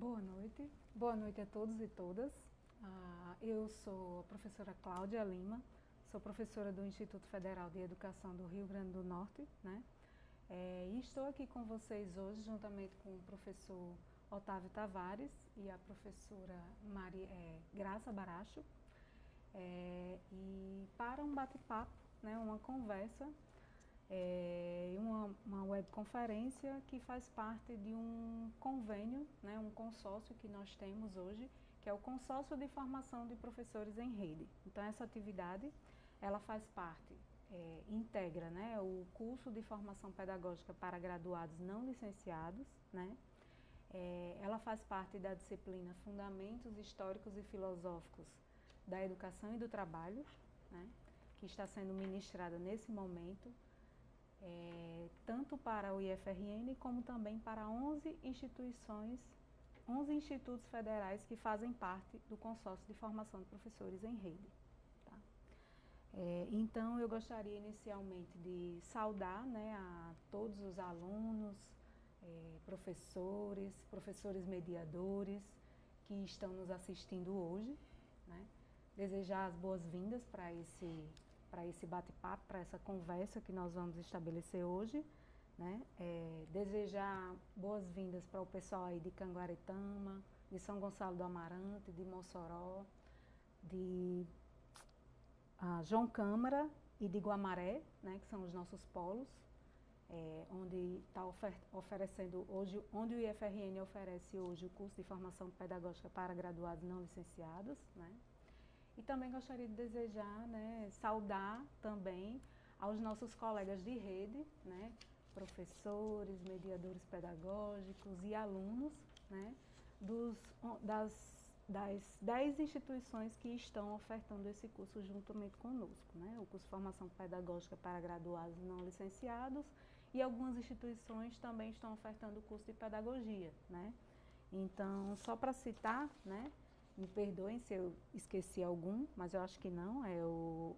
Boa noite a todos e todas. Eu sou a professora Cláudia Lima, sou professora do Instituto Federal de Educação do Rio Grande do Norte, né? E estou aqui com vocês hoje, juntamente com o professor Otávio Tavares e a professora Graça Baracho, e para um bate-papo, né, uma conversa, uma webconferência que faz parte de um convênio, né, um consórcio que nós temos hoje, que é o Consórcio de Formação de Professores em Rede. Então, essa atividade, ela faz parte, integra, né, o curso de formação pedagógica para graduados não licenciados, né, ela faz parte da disciplina Fundamentos Históricos e Filosóficos da Educação e do Trabalho, né, que está sendo ministrada nesse momento, tanto para o IFRN como também para 11 institutos federais que fazem parte do Consórcio de Formação de Professores em Rede. Tá? Então, eu gostaria inicialmente de saudar, né, a todos os alunos, professores mediadores que estão nos assistindo hoje, né? Desejar as boas-vindas para esse bate-papo, para essa conversa que nós vamos estabelecer hoje, né? Desejar boas-vindas para o pessoal aí de Canguaretama, de São Gonçalo do Amarante, de Mossoró, de João Câmara e de Guamaré, né, que são os nossos polos, onde está oferecendo hoje, onde o IFRN oferece hoje o curso de formação pedagógica para graduados não licenciados, né? E também gostaria de desejar, né, saudar também aos nossos colegas de rede, né, professores, mediadores pedagógicos e alunos, né, das 10 instituições que estão ofertando esse curso juntamente conosco, né, o curso de formação pedagógica para graduados não licenciados, e algumas instituições também estão ofertando o curso de pedagogia, né. Então, só para citar, né, me perdoem se eu esqueci algum, mas eu acho que não, é o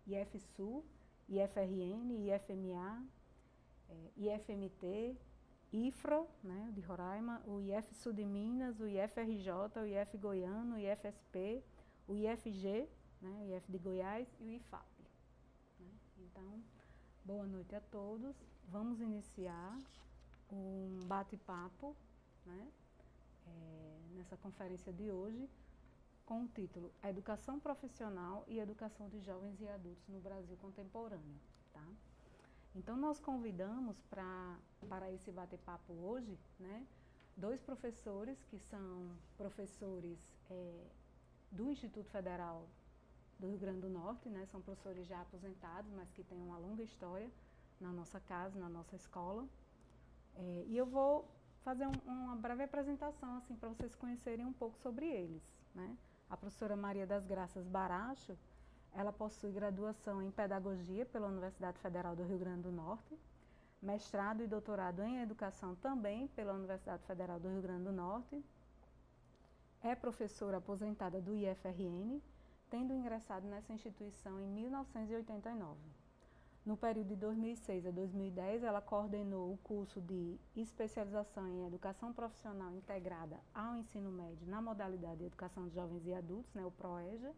IFSU, IFRN, IFMA, IFMT, IFRO, né, de Roraima, o IFSU de Minas, o IFRJ, o IF Goiano, o IFSP, o IFG, né, o IF de Goiás e o IFAP. Né? Então, boa noite a todos. Vamos iniciar um bate-papo, né, nessa conferência de hoje, com o título Educação Profissional e Educação de Jovens e Adultos no Brasil Contemporâneo. Tá? Então, nós convidamos para esse bate-papo hoje, né, 2 professores que são professores do Instituto Federal do Rio Grande do Norte, né, são professores já aposentados, mas que têm uma longa história na nossa casa, na nossa escola. E eu vou fazer uma breve apresentação assim, para vocês conhecerem um pouco sobre eles. Né? A professora Maria das Graças Baracho, ela possui graduação em Pedagogia pela Universidade Federal do Rio Grande do Norte, mestrado e doutorado em Educação também pela Universidade Federal do Rio Grande do Norte, é professora aposentada do IFRN, tendo ingressado nessa instituição em 1989. No período de 2006 a 2010, ela coordenou o curso de especialização em Educação Profissional Integrada ao Ensino Médio na modalidade de Educação de Jovens e Adultos, né, o PROEJA.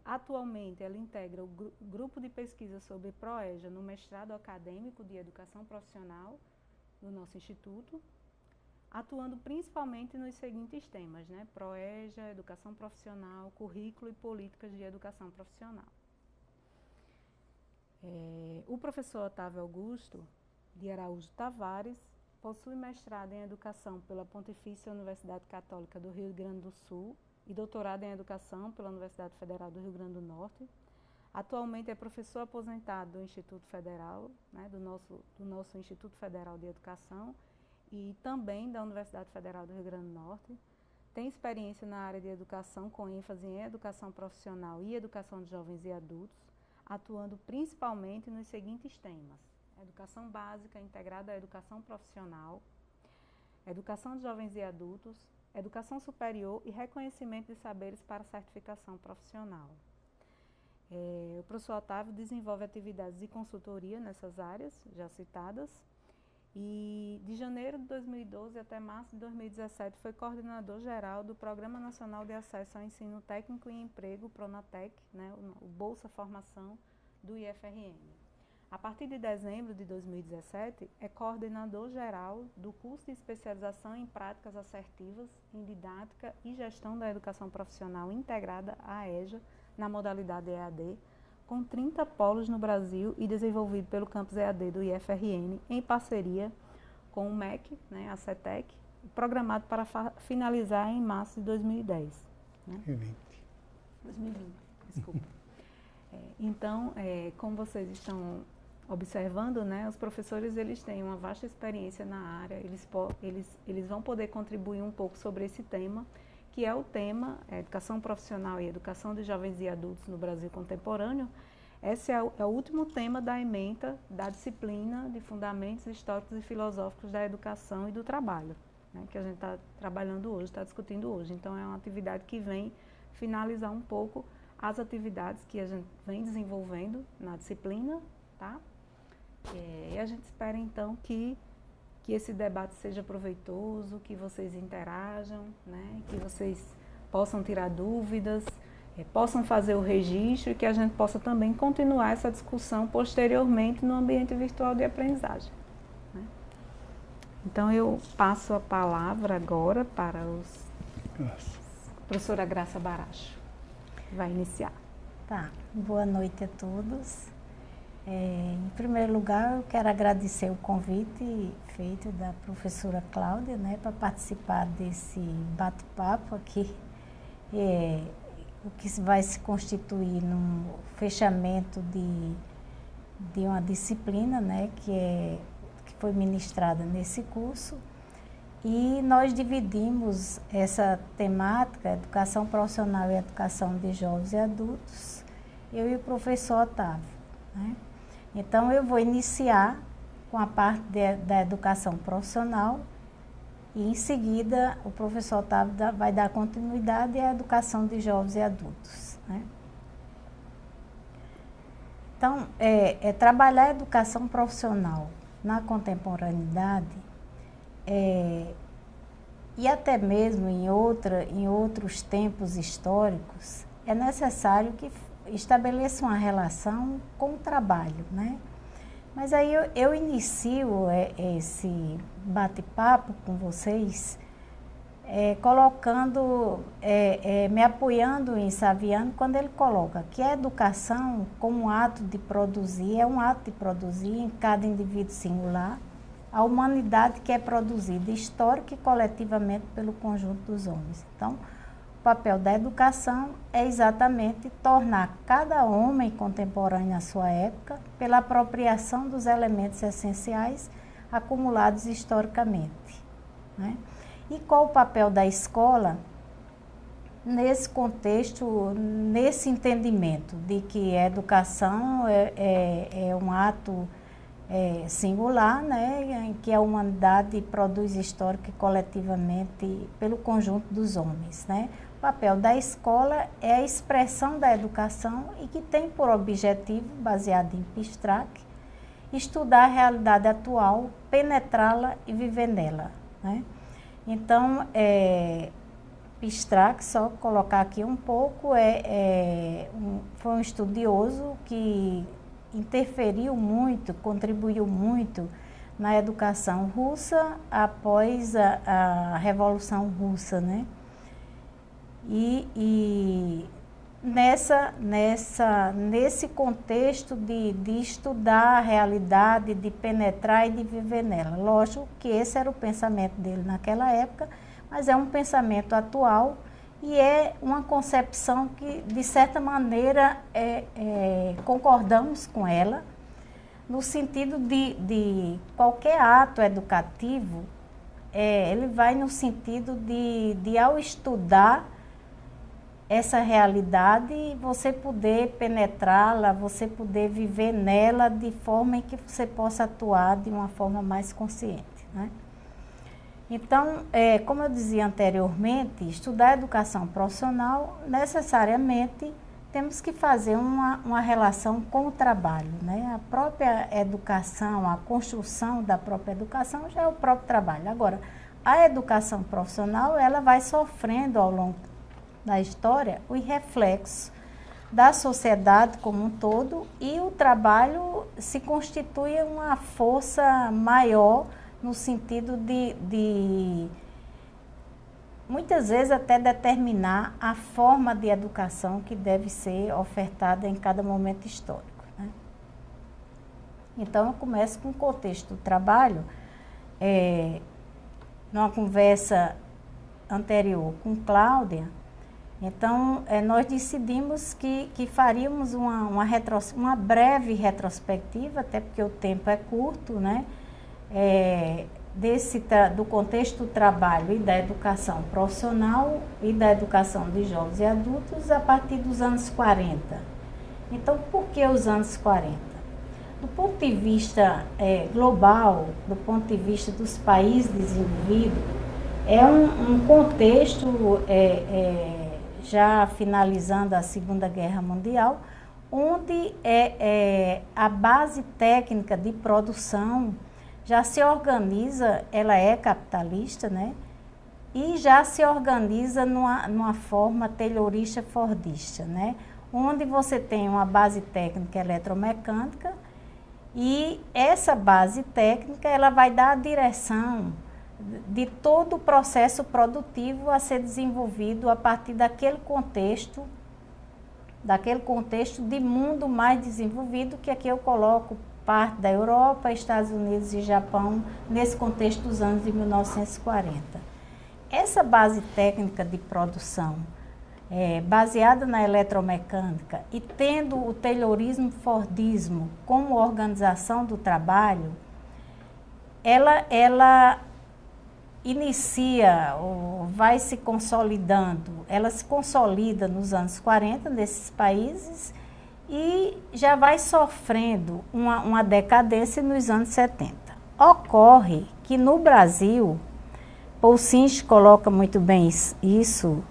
Atualmente, ela integra o grupo de pesquisa sobre PROEJA no mestrado acadêmico de Educação Profissional do nosso Instituto, atuando principalmente nos seguintes temas, né, PROEJA, Educação Profissional, Currículo e Políticas de Educação Profissional. O professor Otávio Augusto de Araújo Tavares possui mestrado em Educação pela Pontifícia Universidade Católica do Rio Grande do Sul e doutorado em Educação pela Universidade Federal do Rio Grande do Norte. Atualmente é professor aposentado do Instituto Federal, né, do nosso Instituto Federal de Educação e também da Universidade Federal do Rio Grande do Norte. Tem experiência na área de educação com ênfase em educação profissional e educação de jovens e adultos, atuando principalmente nos seguintes temas: educação básica integrada à educação profissional, educação de jovens e adultos, educação superior e reconhecimento de saberes para certificação profissional. O professor Otávio desenvolve atividades de consultoria nessas áreas já citadas E de janeiro de 2012 até março de 2017 foi coordenador geral do Programa Nacional de Acesso ao Ensino Técnico e Emprego, PRONATEC, né, o Bolsa Formação do IFRN. A partir de dezembro de 2017, é coordenador geral do curso de especialização em práticas assertivas em didática e gestão da educação profissional integrada à EJA, na modalidade EAD, com 30 polos no Brasil e desenvolvido pelo campus EAD do IFRN, em parceria com o MEC, né, a CETEC, programado para finalizar em março de 2010. Né? 2020, desculpa. Então, como vocês estão observando, né, os professores eles têm uma vasta experiência na área, eles vão poder contribuir um pouco sobre esse tema, que é o tema Educação Profissional e Educação de Jovens e Adultos no Brasil Contemporâneo. Esse é o último tema da ementa da disciplina de Fundamentos Históricos e Filosóficos da Educação e do Trabalho, né, que a gente está trabalhando hoje, está discutindo hoje. Então, é uma atividade que vem finalizar um pouco as atividades que a gente vem desenvolvendo na disciplina, tá? E a gente espera, então, que esse debate seja proveitoso, que vocês interajam, né? Que vocês possam tirar dúvidas, possam fazer o registro e que a gente possa também continuar essa discussão posteriormente no ambiente virtual de aprendizagem. Né? Então, eu passo a palavra agora para a professora Graça Baracho, que vai iniciar. Tá, boa noite a todos. Em primeiro lugar, eu quero agradecer o convite feito da professora Cláudia, né, para participar desse bate-papo aqui, o que vai se constituir num fechamento de uma disciplina, né, que foi ministrada nesse curso. E nós dividimos essa temática, Educação Profissional e Educação de Jovens e Adultos, eu e o professor Otávio, né? Então, eu vou iniciar com a parte da educação profissional e, em seguida, o professor Otávio vai dar continuidade à educação de jovens e adultos. Né? Então, trabalhar a educação profissional na contemporaneidade e até mesmo em outros tempos históricos, é necessário que estabeleça uma relação com o trabalho, né? Mas aí eu inicio esse bate-papo com vocês colocando, me apoiando em Saviano quando ele coloca que a educação como um ato de produzir, é um ato de produzir em cada indivíduo singular a humanidade que é produzida histórica e coletivamente pelo conjunto dos homens. Então, o papel da educação é exatamente tornar cada homem contemporâneo à sua época pela apropriação dos elementos essenciais acumulados historicamente. Né? E qual o papel da escola nesse contexto, nesse entendimento de que a educação é um ato singular, né, em que a humanidade produz histórica e coletivamente pelo conjunto dos homens, né? O papel da escola é a expressão da educação e que tem por objetivo, baseado em Pistrac, estudar a realidade atual, penetrá-la e viver nela. Né? Então, Pistrac, só colocar aqui um pouco, foi um estudioso que interferiu muito, contribuiu muito na educação russa após a Revolução Russa, né? E nesse contexto de estudar a realidade, de penetrar e de viver nela. Lógico que esse era o pensamento dele naquela época, mas é um pensamento atual e é uma concepção que, de certa maneira, concordamos com ela, no sentido de qualquer ato educativo, ele vai no sentido de ao estudar essa realidade, você poder penetrá-la, você poder viver nela de forma em que você possa atuar de uma forma mais consciente. Né? Então, como eu dizia anteriormente, estudar educação profissional necessariamente temos que fazer uma relação com o trabalho, né? A própria educação, a construção da própria educação já é o próprio trabalho. Agora, a educação profissional, ela vai sofrendo ao longo da história o reflexo da sociedade como um todo, e o trabalho se constitui uma força maior no sentido de muitas vezes até determinar a forma de educação que deve ser ofertada em cada momento histórico, né? Então, eu começo com o contexto do trabalho. Numa conversa anterior com Cláudia, então, nós decidimos que faríamos uma breve retrospectiva, até porque o tempo é curto, né? Do contexto do trabalho e da educação profissional e da educação de jovens e adultos a partir dos anos 40. Então, por que os anos 40? Do ponto de vista global, do ponto de vista dos países desenvolvidos, é um contexto, já finalizando a Segunda Guerra Mundial, onde a base técnica de produção já se organiza, ela é capitalista, né? E já se organiza numa forma taylorista-fordista, né? Onde você tem uma base técnica eletromecânica, e essa base técnica ela vai dar a direção de todo o processo produtivo a ser desenvolvido a partir daquele contexto de mundo mais desenvolvido, que aqui eu coloco parte da Europa, Estados Unidos e Japão, nesse contexto dos anos de 1940. Essa base técnica de produção, baseada na eletromecânica e tendo o taylorismo-fordismo como organização do trabalho, ela inicia, ou vai se consolidando, ela se consolida nos anos 40 nesses países e já vai sofrendo uma decadência nos anos 70. Ocorre que no Brasil, Paul Sinch coloca muito bem isso,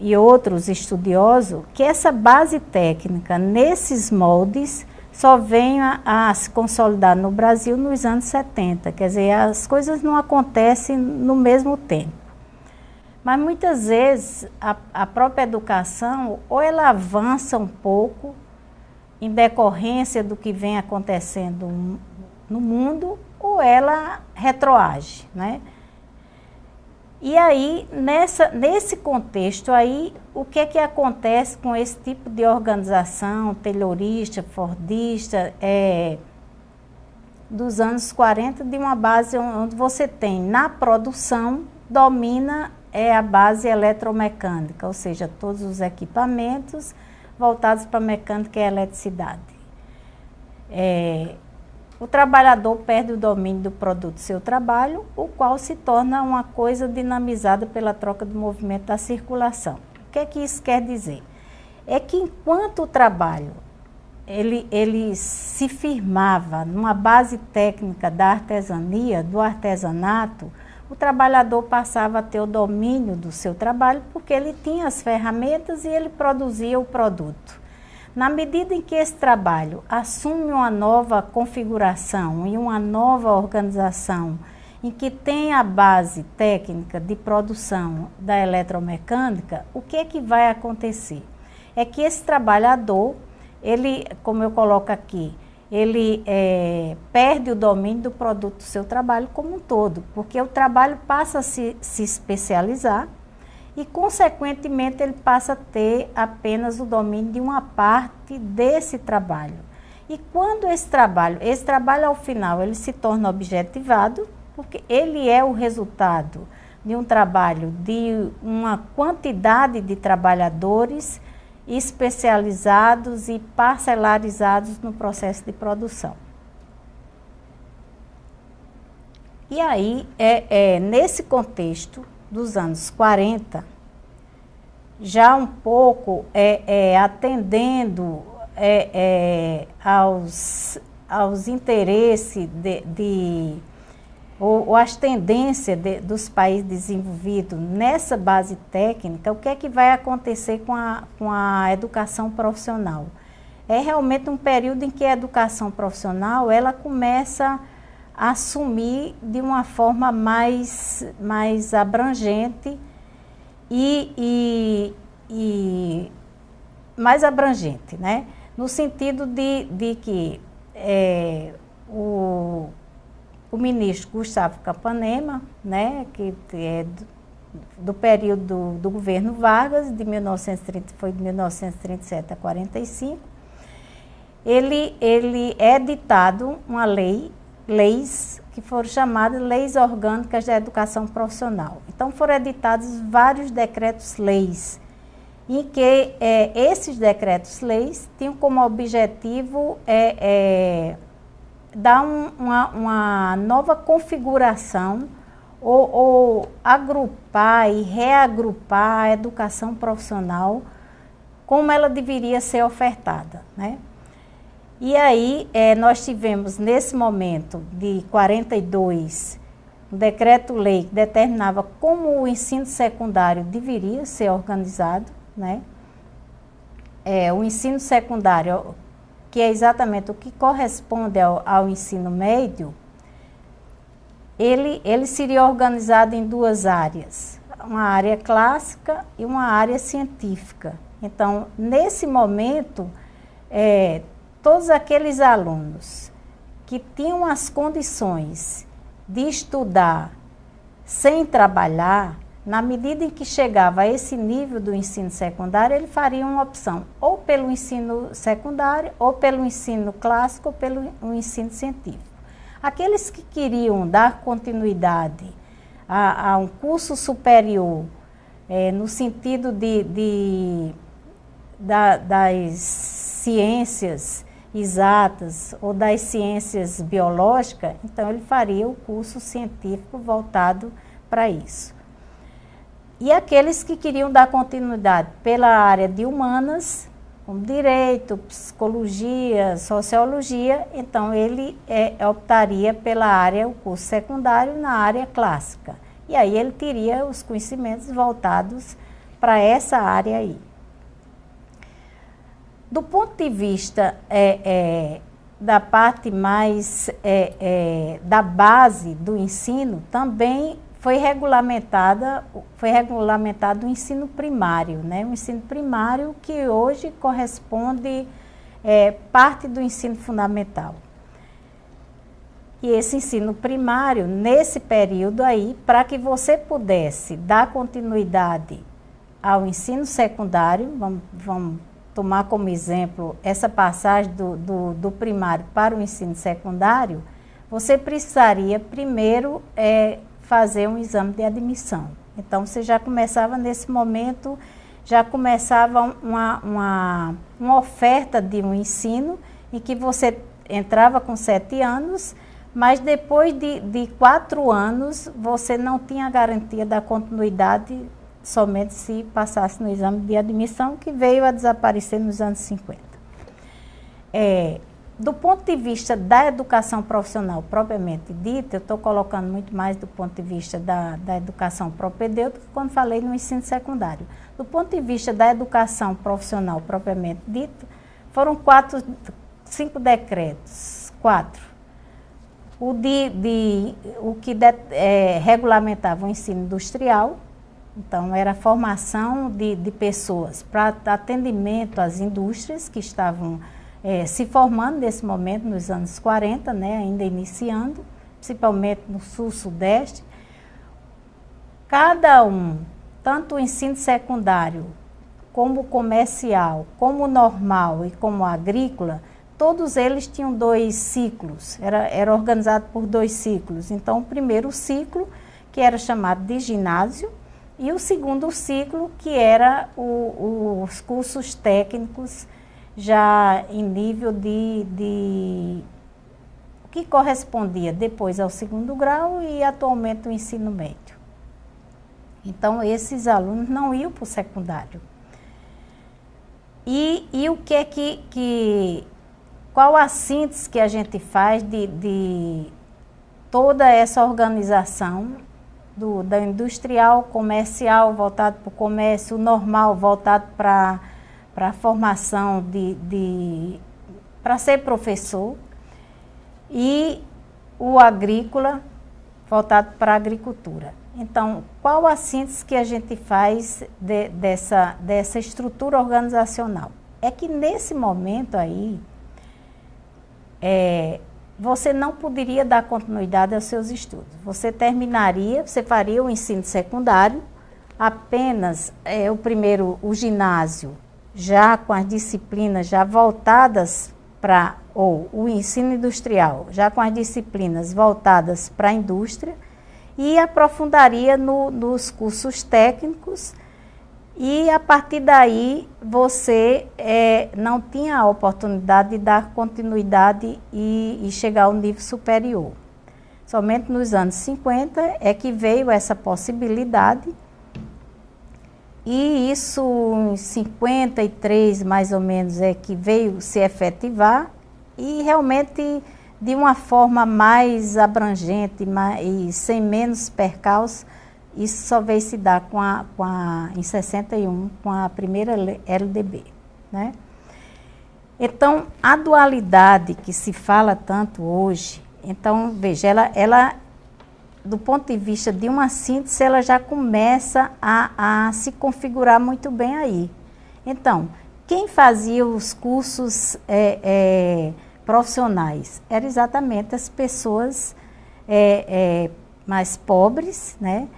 e outros estudiosos, que essa base técnica nesses moldes só vem a se consolidar no Brasil nos anos 70, quer dizer, as coisas não acontecem no mesmo tempo. Mas muitas vezes a própria educação, ou ela avança um pouco em decorrência do que vem acontecendo no mundo, ou ela retroage, né? E aí, nesse contexto aí, o que é que acontece com esse tipo de organização taylorista, fordista, dos anos 40, de uma base onde você tem, na produção, domina a base eletromecânica, ou seja, todos os equipamentos voltados para a mecânica e a eletricidade. O trabalhador perde o domínio do produto do seu trabalho, o qual se torna uma coisa dinamizada pela troca do movimento da circulação. O que é que isso quer dizer? É que enquanto o trabalho ele se firmava numa base técnica da artesania, do artesanato, o trabalhador passava a ter o domínio do seu trabalho porque ele tinha as ferramentas e ele produzia o produto. Na medida em que esse trabalho assume uma nova configuração e uma nova organização, em que tem a base técnica de produção da eletromecânica, o que é que vai acontecer? É que esse trabalhador, ele, como eu coloco aqui, ele perde o domínio do produto do seu trabalho como um todo, porque o trabalho passa a se especializar e, consequentemente, ele passa a ter apenas o domínio de uma parte desse trabalho. E quando esse trabalho ao final, ele se torna objetivado, porque ele é o resultado de um trabalho de uma quantidade de trabalhadores especializados e parcelarizados no processo de produção. E aí, nesse contexto dos anos 40, já um pouco atendendo aos interesses ou as tendências dos países desenvolvidos nessa base técnica, o que é que vai acontecer com a educação profissional? É realmente um período em que a educação profissional ela começa a assumir de uma forma mais abrangente e mais abrangente, né? No sentido de que o ministro Gustavo Capanema, né, que é do período do governo Vargas, de 1930, foi de 1937 a 45, ele editado uma leis que foram chamadas Leis Orgânicas da Educação Profissional. Então foram editados vários decretos-leis, em que esses decretos-leis tinham como objetivo dar uma nova configuração ou agrupar e reagrupar a educação profissional como ela deveria ser ofertada, né? E aí nós tivemos nesse momento de 42 um decreto-lei que determinava como o ensino secundário deveria ser organizado, né? O ensino secundário, que é exatamente o que corresponde ao ensino médio, ele seria organizado em duas áreas, uma área clássica e uma área científica. Então, nesse momento, todos aqueles alunos que tinham as condições de estudar sem trabalhar, na medida em que chegava a esse nível do ensino secundário, ele faria uma opção ou pelo ensino secundário, ou pelo ensino clássico, ou pelo ensino científico. Aqueles que queriam dar continuidade a um curso superior, no sentido das ciências exatas ou das ciências biológicas, então ele faria o curso científico voltado para isso. E aqueles que queriam dar continuidade pela área de humanas, como direito, psicologia, sociologia, então ele optaria pela área, o curso secundário na área clássica. E aí ele teria os conhecimentos voltados para essa área aí. Do ponto de vista da parte mais da base do ensino, também foi regulamentado o ensino primário, né? O ensino primário que hoje corresponde parte do ensino fundamental. E esse ensino primário, nesse período aí, para que você pudesse dar continuidade ao ensino secundário, vamos tomar como exemplo essa passagem do primário para o ensino secundário, você precisaria primeiro fazer um exame de admissão. Então, você já começava nesse momento, já começava uma oferta de um ensino em que você entrava com 7 anos, mas depois de 4 anos, você não tinha garantia da continuidade somente se passasse no exame de admissão, que veio a desaparecer nos anos 50. Do ponto de vista da educação profissional propriamente dita, eu estou colocando muito mais do ponto de vista da educação propedêutica quando falei no ensino secundário. Do ponto de vista da educação profissional propriamente dita, foram 5 decretos, 4. O que regulamentava o ensino industrial, então era a formação de pessoas para atendimento às indústrias que estavam se formando nesse momento, nos anos 40, né, ainda iniciando, principalmente no sul-sudeste. Cada um, tanto o ensino secundário, como o comercial, como o normal e como o agrícola, todos eles tinham 2 ciclos, era organizado por 2 ciclos. Então, o primeiro ciclo, que era chamado de ginásio, e o segundo ciclo, que era os cursos técnicos, já em nível que correspondia depois ao 2º grau e atualmente o ensino médio. Então, esses alunos não iam para o secundário. E o que é qual a síntese que a gente faz toda essa organização da industrial, comercial, voltado para o comércio, normal, voltado para a formação para ser professor, e o agrícola, voltado para a agricultura. Então, qual a síntese que a gente faz dessa estrutura organizacional? É que nesse momento aí, você não poderia dar continuidade aos seus estudos. Você faria o ensino secundário, apenas o ginásio, já com as disciplinas já voltadas ou o ensino industrial, já com as disciplinas voltadas para a indústria, e aprofundaria nos cursos técnicos, e a partir daí você não tinha a oportunidade de dar continuidade e chegar ao nível superior. Somente nos anos 50 é que veio essa possibilidade, e isso em 53 mais ou menos é que veio se efetivar, e realmente de uma forma mais abrangente e sem menos percalços. Isso só veio se dar em 61, com a primeira LDB, né? Então, a dualidade que se fala tanto hoje, então, veja, ela do ponto de vista de uma síntese, ela já começa a se configurar muito bem aí. Então, quem fazia os cursos profissionais eram exatamente as pessoas mais pobres, né?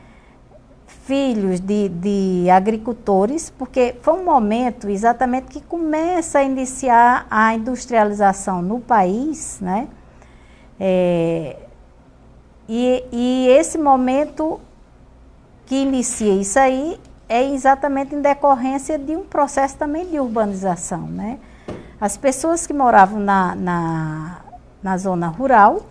Filhos de agricultores, porque foi um momento exatamente que começa a iniciar a industrialização no país, né? E esse momento que inicia isso aí é exatamente em decorrência de um processo também de urbanização, né? As pessoas que moravam na zona rural,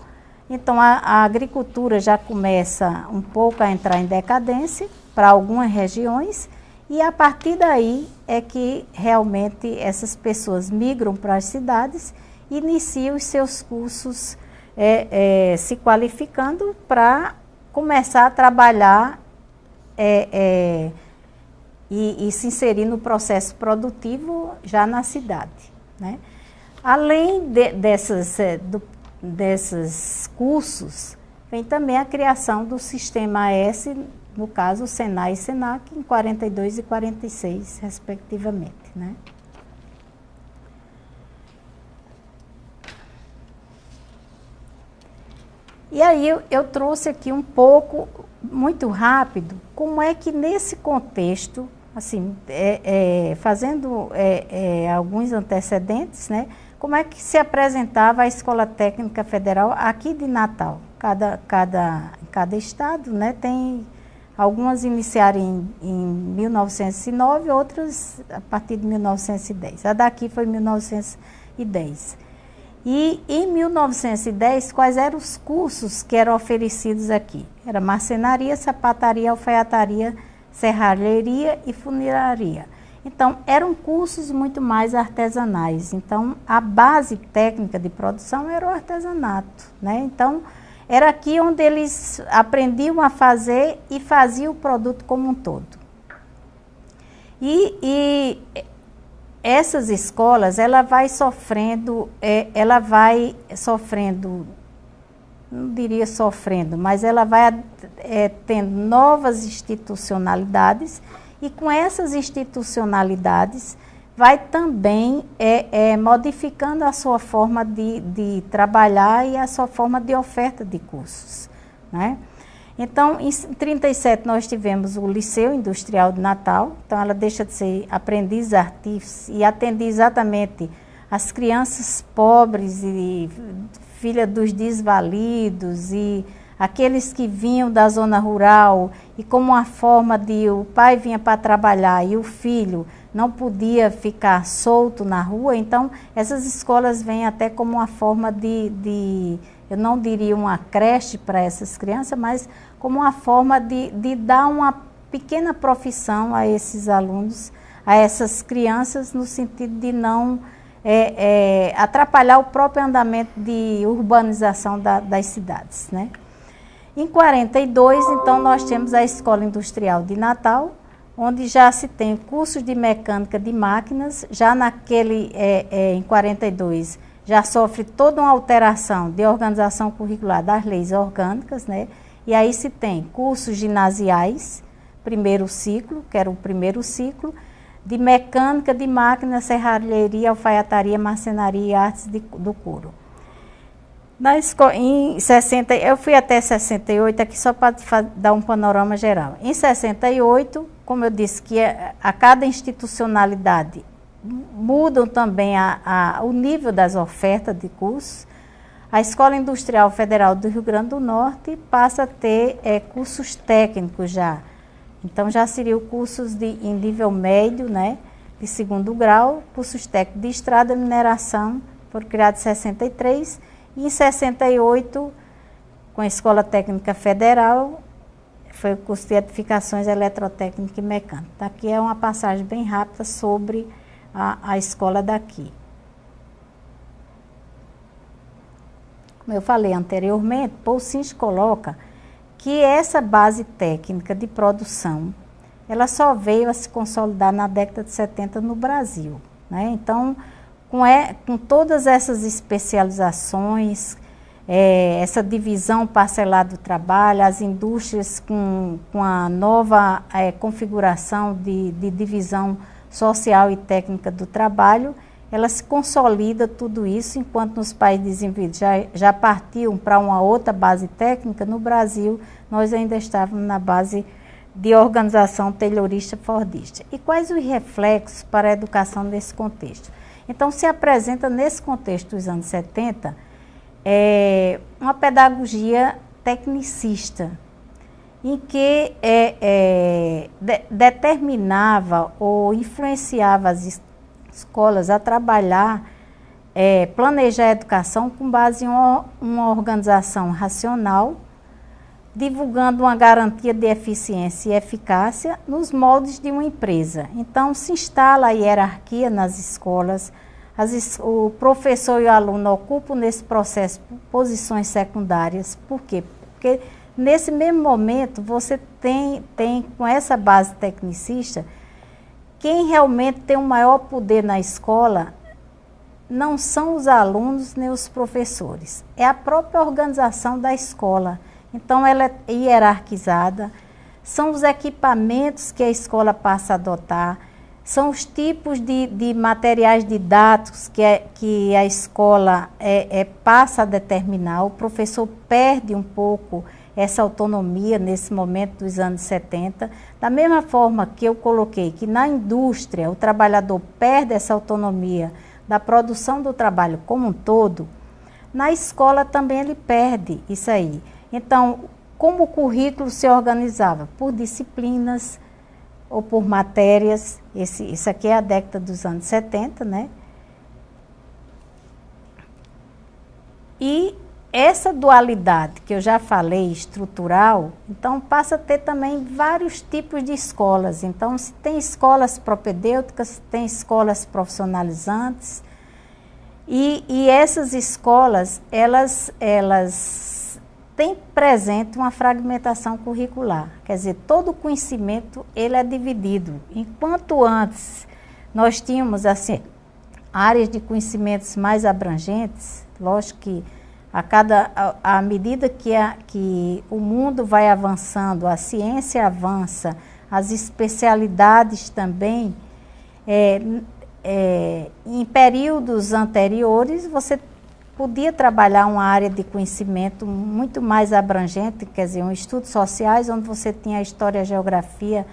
então a agricultura já começa um pouco a entrar em decadência para algumas regiões, e a partir daí é que realmente essas pessoas migram para as cidades e iniciam os seus cursos se qualificando para começar a trabalhar e se inserir no processo produtivo já na cidade, né? Além desses cursos, vem também a criação do Sistema S, no caso o Senai e Senac, em 42 e 46, respectivamente, né? E aí eu trouxe aqui um pouco, muito rápido, como é que nesse contexto, assim, fazendo alguns antecedentes, né? Como é que se apresentava a Escola Técnica Federal aqui de Natal? Cada estado, né, tem algumas iniciaram em 1909, outras a partir de 1910. A daqui foi 1910. E em 1910, quais eram os cursos que eram oferecidos aqui? Era marcenaria, sapataria, alfaiataria, serralheria e funilaria. Então, eram cursos muito mais artesanais. Então, a base técnica de produção era o artesanato, né? Então, era aqui onde eles aprendiam a fazer e faziam o produto como um todo. E essas escolas, ela vai sofrendo, não diria sofrendo, mas ela vai tendo novas institucionalidades, e com essas institucionalidades vai também modificando a sua forma de trabalhar e a sua forma de oferta de cursos, né? Então, em 37 nós tivemos o Liceu Industrial de Natal, então ela deixa de ser aprendiz artífice e atendia exatamente as crianças pobres e filhas dos desvalidos e aqueles que vinham da zona rural, e como uma forma de o pai vinha para trabalhar e o filho não podia ficar solto na rua, então essas escolas vêm até como uma forma eu não diria uma creche para essas crianças, mas como uma forma de dar uma pequena profissão a esses alunos, a essas crianças, no sentido de não atrapalhar o próprio andamento de urbanização das cidades, né? Em 42, então, nós temos a Escola Industrial de Natal, onde já se tem cursos de mecânica de máquinas, já em 42, já sofre toda uma alteração de organização curricular das leis orgânicas, né? E aí se tem cursos ginasiais, primeiro ciclo, que era o primeiro ciclo, de mecânica de máquinas, serralheria, alfaiataria, marcenaria e artes do couro. Em 60, eu fui até 68, aqui só para dar um panorama geral. Em 68, como eu disse, que a cada institucionalidade mudam também o nível das ofertas de cursos, a Escola Industrial Federal do Rio Grande do Norte passa a ter cursos técnicos já. Então, já seriam cursos em nível médio, né, de segundo grau, cursos técnicos de estrada e mineração, foram criados em 63, e em 68, com a Escola Técnica Federal, foi o curso de edificações eletrotécnica e mecânica. Aqui é uma passagem bem rápida sobre a escola daqui. Como eu falei anteriormente, Paul Sinch coloca que essa base técnica de produção, ela só veio a se consolidar na década de 70 no Brasil, né? Então, com todas essas especializações, essa divisão parcelada do trabalho, as indústrias com a nova configuração de divisão social e técnica do trabalho, ela se consolida tudo isso, enquanto nos países desenvolvidos já partiam para uma outra base técnica, no Brasil nós ainda estávamos na base de organização taylorista-fordista. E quais os reflexos para a educação nesse contexto? Então, se apresenta nesse contexto dos anos 70, uma pedagogia tecnicista, em que determinava ou influenciava as escolas a trabalhar, planejar a educação com base em uma organização racional, divulgando uma garantia de eficiência e eficácia nos moldes de uma empresa. Então, se instala a hierarquia nas escolas, o professor e o aluno ocupam nesse processo posições secundárias. Por quê? Porque nesse mesmo momento você tem com essa base tecnicista, quem realmente tem o maior poder na escola não são os alunos nem os professores, é a própria organização da escola. Então, ela é hierarquizada, são os equipamentos que a escola passa a adotar, são os tipos de materiais didáticos que a escola passa a determinar. O professor perde um pouco essa autonomia nesse momento dos anos 70. Da mesma forma que eu coloquei que na indústria o trabalhador perde essa autonomia da produção do trabalho como um todo, na escola também ele perde isso aí. Então, como o currículo se organizava? Por disciplinas ou por matérias. Isso aqui é a década dos anos 70, né? E essa dualidade que eu já falei, estrutural, então passa a ter também vários tipos de escolas. Então, se tem escolas propedêuticas, tem escolas profissionalizantes, e essas escolas, elas têm presente uma fragmentação curricular. Quer dizer, todo o conhecimento ele é dividido. Enquanto antes nós tínhamos assim, áreas de conhecimentos mais abrangentes, lógico que à medida que o mundo vai avançando, a ciência avança, as especialidades também, em períodos anteriores, você podia trabalhar uma área de conhecimento muito mais abrangente, quer dizer, estudos sociais, onde você tinha a história, a geografia,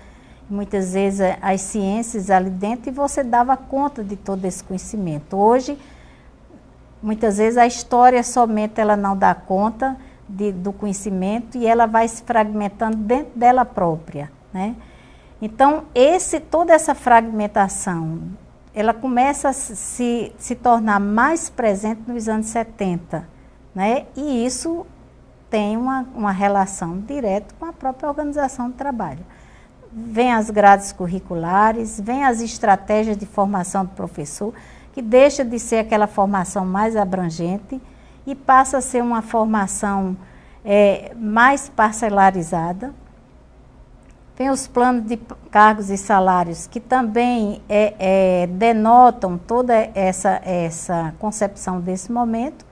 muitas vezes as ciências ali dentro, e você dava conta de todo esse conhecimento. Hoje, muitas vezes a história somente ela não dá conta do conhecimento e ela vai se fragmentando dentro dela própria, né? Então, toda essa fragmentação, ela começa a se tornar mais presente nos anos 70, né? E isso tem uma relação direta com a própria organização do trabalho. Vem as grades curriculares, vem as estratégias de formação do professor, que deixa de ser aquela formação mais abrangente e passa a ser uma formação mais parcelarizada. Tem os planos de cargos e salários que também denotam toda essa concepção desse momento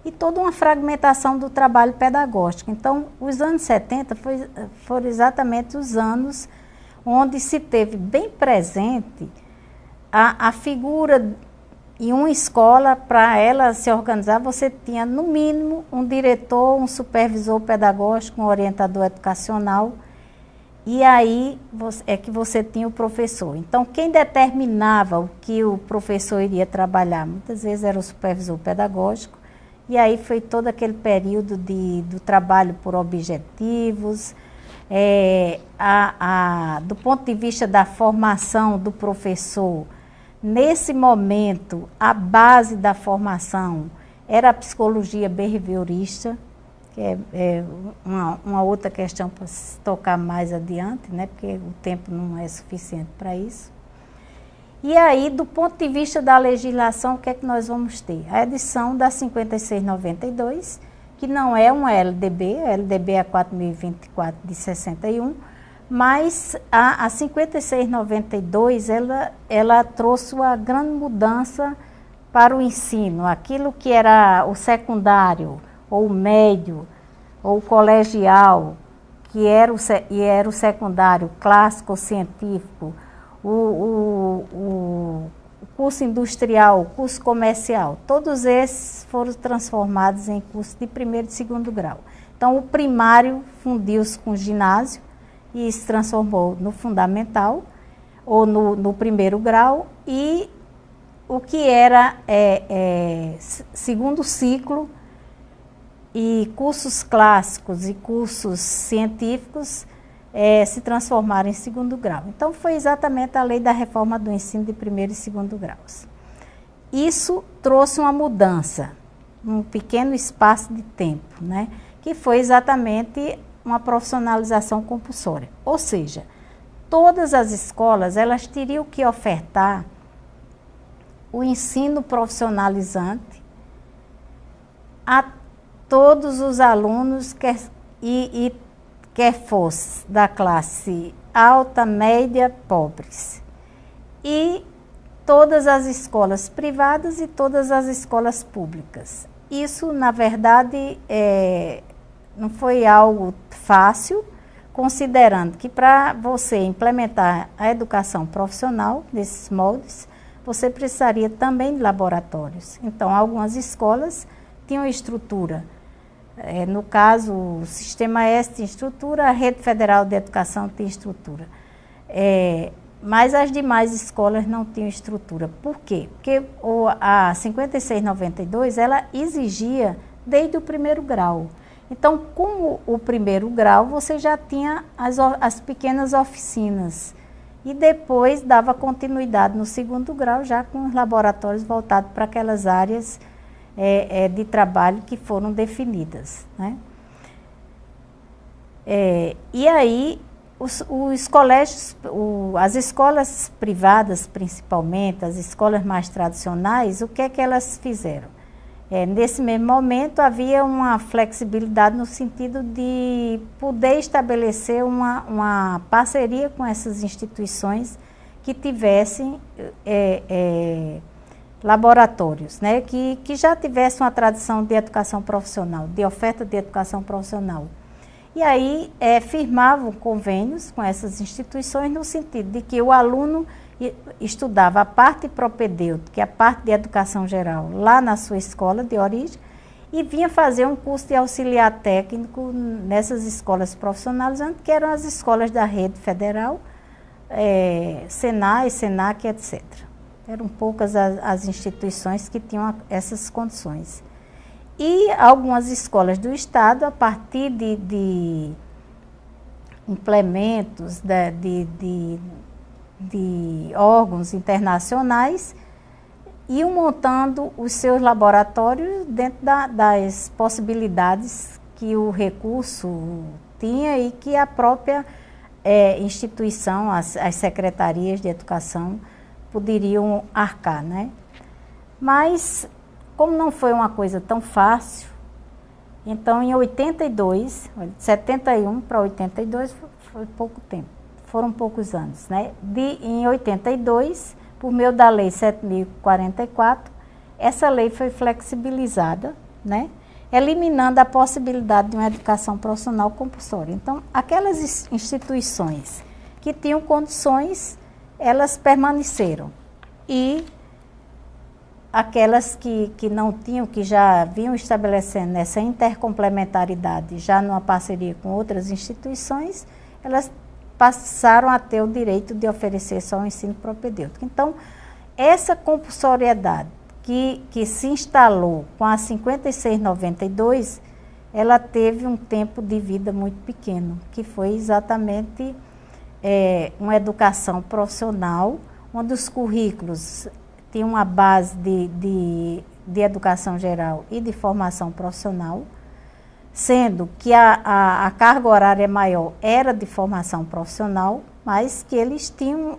e toda uma fragmentação do trabalho pedagógico. Então, os anos 70 foram exatamente os anos onde se teve bem presente a figura em uma escola. Para ela se organizar, você tinha, no mínimo, um diretor, um supervisor pedagógico, um orientador educacional, e aí que você tinha o professor. Então, quem determinava o que o professor iria trabalhar, muitas vezes era o supervisor pedagógico, e aí foi todo aquele período do trabalho por objetivos. Do ponto de vista da formação do professor, nesse momento, a base da formação era a psicologia behaviorista, que é uma outra questão para se tocar mais adiante, né, porque o tempo não é suficiente para isso. E aí, do ponto de vista da legislação, o que é que nós vamos ter? A edição da 5692, que não é uma LDB, a LDB é a 4024 de 61, mas a 5692, ela trouxe uma grande mudança para o ensino. Aquilo que era o secundário, ou o médio, ou o colegial, que era o secundário clássico ou científico, o curso industrial, o curso comercial, todos esses foram transformados em curso de primeiro e segundo grau. Então, o primário fundiu-se com o ginásio e se transformou no fundamental, ou no primeiro grau, e o que era segundo ciclo, e cursos clássicos e cursos científicos se transformaram em segundo grau. Então, foi exatamente a lei da reforma do ensino de primeiro e segundo graus. Isso trouxe uma mudança, um pequeno espaço de tempo, né? Que foi exatamente uma profissionalização compulsória. Ou seja, todas as escolas, elas teriam que ofertar o ensino profissionalizante a todos os alunos, quer fosse da classe alta, média, pobres. E todas as escolas privadas e todas as escolas públicas. Isso, na verdade, não foi algo fácil, considerando que para você implementar a educação profissional nesses moldes, você precisaria também de laboratórios. Então, algumas escolas tinham estrutura. No caso, o Sistema S tem estrutura, a Rede Federal de Educação tem estrutura. Mas as demais escolas não tinham estrutura. Por quê? Porque a 5692, ela exigia desde o primeiro grau. Então, com o primeiro grau, você já tinha as pequenas oficinas. E depois dava continuidade no segundo grau, já com os laboratórios voltados para aquelas áreas de trabalho que foram definidas, né? E aí, os colégios, as escolas privadas, principalmente, as escolas mais tradicionais, o que é que elas fizeram? Nesse mesmo momento, havia uma flexibilidade no sentido de poder estabelecer uma parceria com essas instituições que tivessem laboratórios, né, que já tivessem uma tradição de educação profissional, de oferta de educação profissional. E aí firmavam convênios com essas instituições no sentido de que o aluno estudava a parte propedêutica, que é a parte de educação geral, lá na sua escola de origem, e vinha fazer um curso de auxiliar técnico nessas escolas profissionalizantes, que eram as escolas da rede federal, Senai, Senac, etc. Eram poucas as instituições que tinham essas condições. E algumas escolas do Estado, a partir de implementos, de órgãos internacionais, iam montando os seus laboratórios dentro das possibilidades que o recurso tinha e que a própria instituição, as secretarias de educação, poderiam arcar, né? Mas, como não foi uma coisa tão fácil, Então, em 82, 71 para 82 foi pouco tempo, foram poucos anos, né? Em 82, por meio da Lei 7.044, essa lei foi flexibilizada, né? Eliminando a possibilidade de uma educação profissional compulsória. Então, aquelas instituições que tinham condições, elas permaneceram. E aquelas que não tinham, que já vinham estabelecendo essa intercomplementaridade, já numa parceria com outras instituições, elas passaram a ter o direito de oferecer só o ensino propedêutico. Então, essa compulsoriedade que se instalou com a 5692, ela teve um tempo de vida muito pequeno, que foi exatamente uma educação profissional, onde os currículos tinham uma base de educação geral e de formação profissional, sendo que a carga horária maior era de formação profissional, mas que eles tinham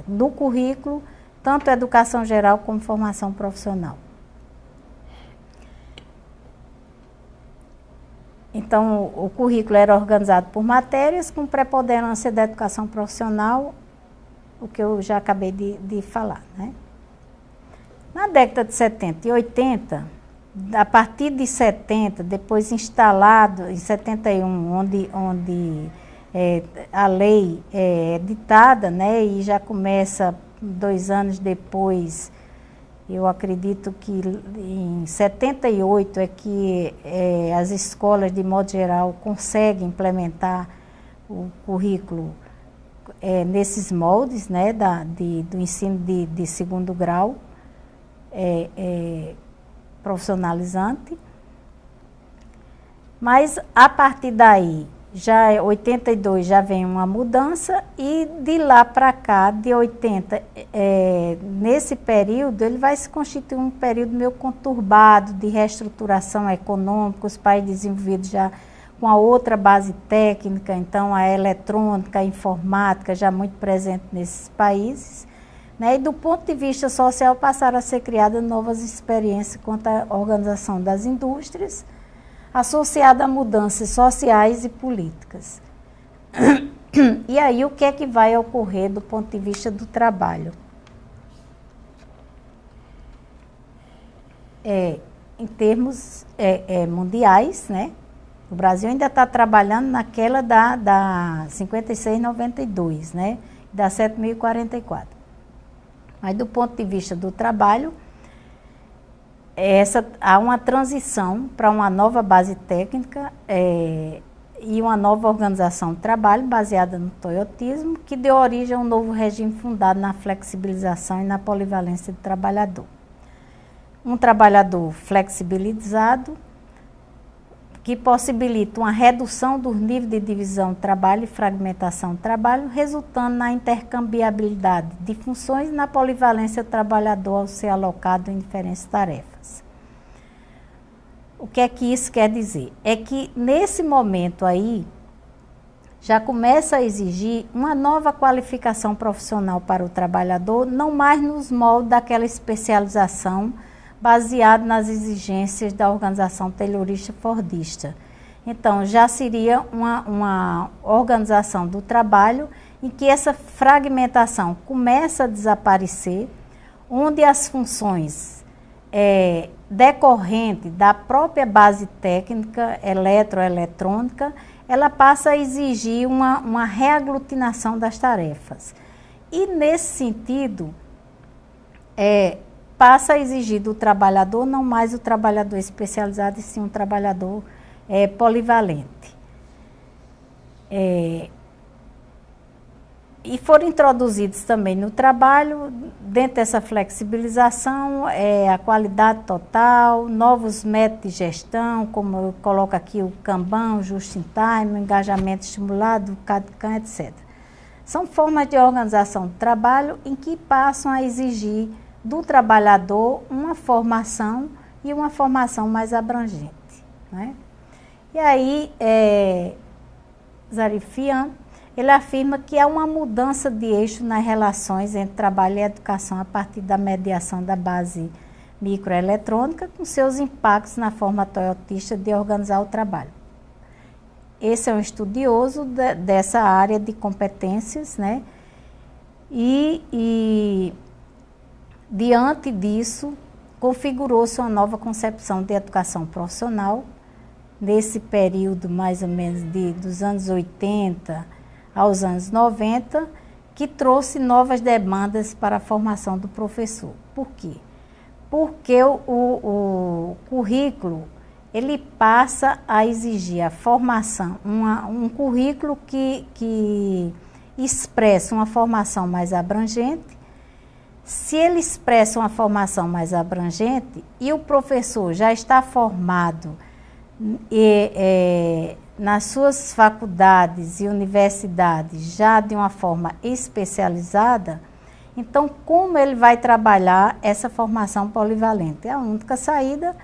no currículo tanto educação geral como formação profissional. Então, o currículo era organizado por matérias com preponderância da educação profissional, o que eu já acabei de falar, né? Na década de 70 e 80, a partir de 70, depois instalado em 71, onde a lei é editada, né, e já começa 2 anos depois, eu acredito que em 78 é que as escolas, de modo geral, conseguem implementar o currículo nesses moldes, né, do ensino de segundo grau profissionalizante. Mas, a partir daí, já em 82 já vem uma mudança, e de lá para cá, de 80, nesse período, ele vai se constituir um período meio conturbado de reestruturação econômica, os países desenvolvidos já com a outra base técnica, então a eletrônica, a informática já muito presente nesses países, né? E do ponto de vista social passaram a ser criadas novas experiências quanto à organização das indústrias, associada a mudanças sociais e políticas. E aí, o que é que vai ocorrer do ponto de vista do trabalho? Em termos mundiais, né? O Brasil ainda está trabalhando naquela da 5692, né? Da 7.044. Mas do ponto de vista do trabalho, há uma transição para uma nova base técnica e uma nova organização de trabalho baseada no toyotismo, que deu origem a um novo regime fundado na flexibilização e na polivalência do trabalhador. Um trabalhador flexibilizado, que possibilita uma redução dos níveis de divisão do trabalho e fragmentação do trabalho, resultando na intercambiabilidade de funções e na polivalência do trabalhador ao ser alocado em diferentes tarefas. O que é que isso quer dizer? É que, nesse momento aí, já começa a exigir uma nova qualificação profissional para o trabalhador, não mais nos moldes daquela especialização baseado nas exigências da organização taylorista-fordista. Então, já seria uma organização do trabalho em que essa fragmentação começa a desaparecer, onde as funções decorrentes da própria base técnica eletroeletrônica, ela passa a exigir uma reaglutinação das tarefas. E, nesse sentido, passa a exigir do trabalhador, não mais o trabalhador especializado, e sim um trabalhador polivalente. E foram introduzidos também no trabalho, dentro dessa flexibilização, a qualidade total, novos métodos de gestão, como eu coloco aqui o Kanban, o Just in Time, o engajamento estimulado, o CAD/CAM, etc. São formas de organização do trabalho em que passam a exigir do trabalhador uma formação e uma formação mais abrangente, né? E aí, Zarifian, ele afirma que há uma mudança de eixo nas relações entre trabalho e educação a partir da mediação da base microeletrônica, com seus impactos na forma toyotista de organizar o trabalho. Esse é um estudioso dessa área de competências, né? E diante disso, configurou-se uma nova concepção de educação profissional, nesse período mais ou menos dos anos 80 aos anos 90, que trouxe novas demandas para a formação do professor. Por quê? Porque o currículo, ele passa a exigir a formação, um currículo que expressa uma formação mais abrangente. Se ele expressa uma formação mais abrangente e o professor já está formado nas suas faculdades e universidades já de uma forma especializada, então como ele vai trabalhar essa formação polivalente? A única saída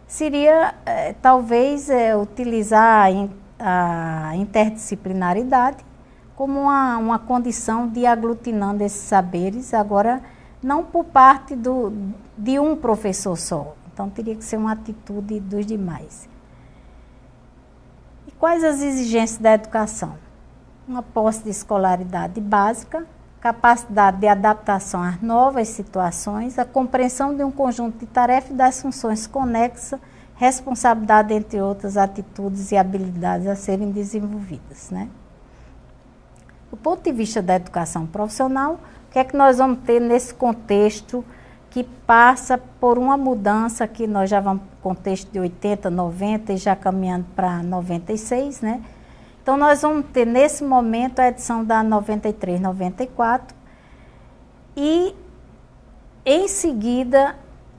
seria talvez utilizar a interdisciplinaridade como uma condição de aglutinando esses saberes, agora não por parte de um professor só, então teria que ser uma atitude dos demais. E quais as exigências da educação? Uma posse de escolaridade básica, capacidade de adaptação às novas situações, a compreensão de um conjunto de tarefas e das funções conexas, responsabilidade, entre outras atitudes e habilidades a serem desenvolvidas, né? Do ponto de vista da educação profissional, o que é que nós vamos ter nesse contexto que passa por uma mudança, que nós já vamos para o contexto de 80, 90 e já caminhando para 96, né? Então, nós vamos ter nesse momento a edição da 93, 94 e, em seguida,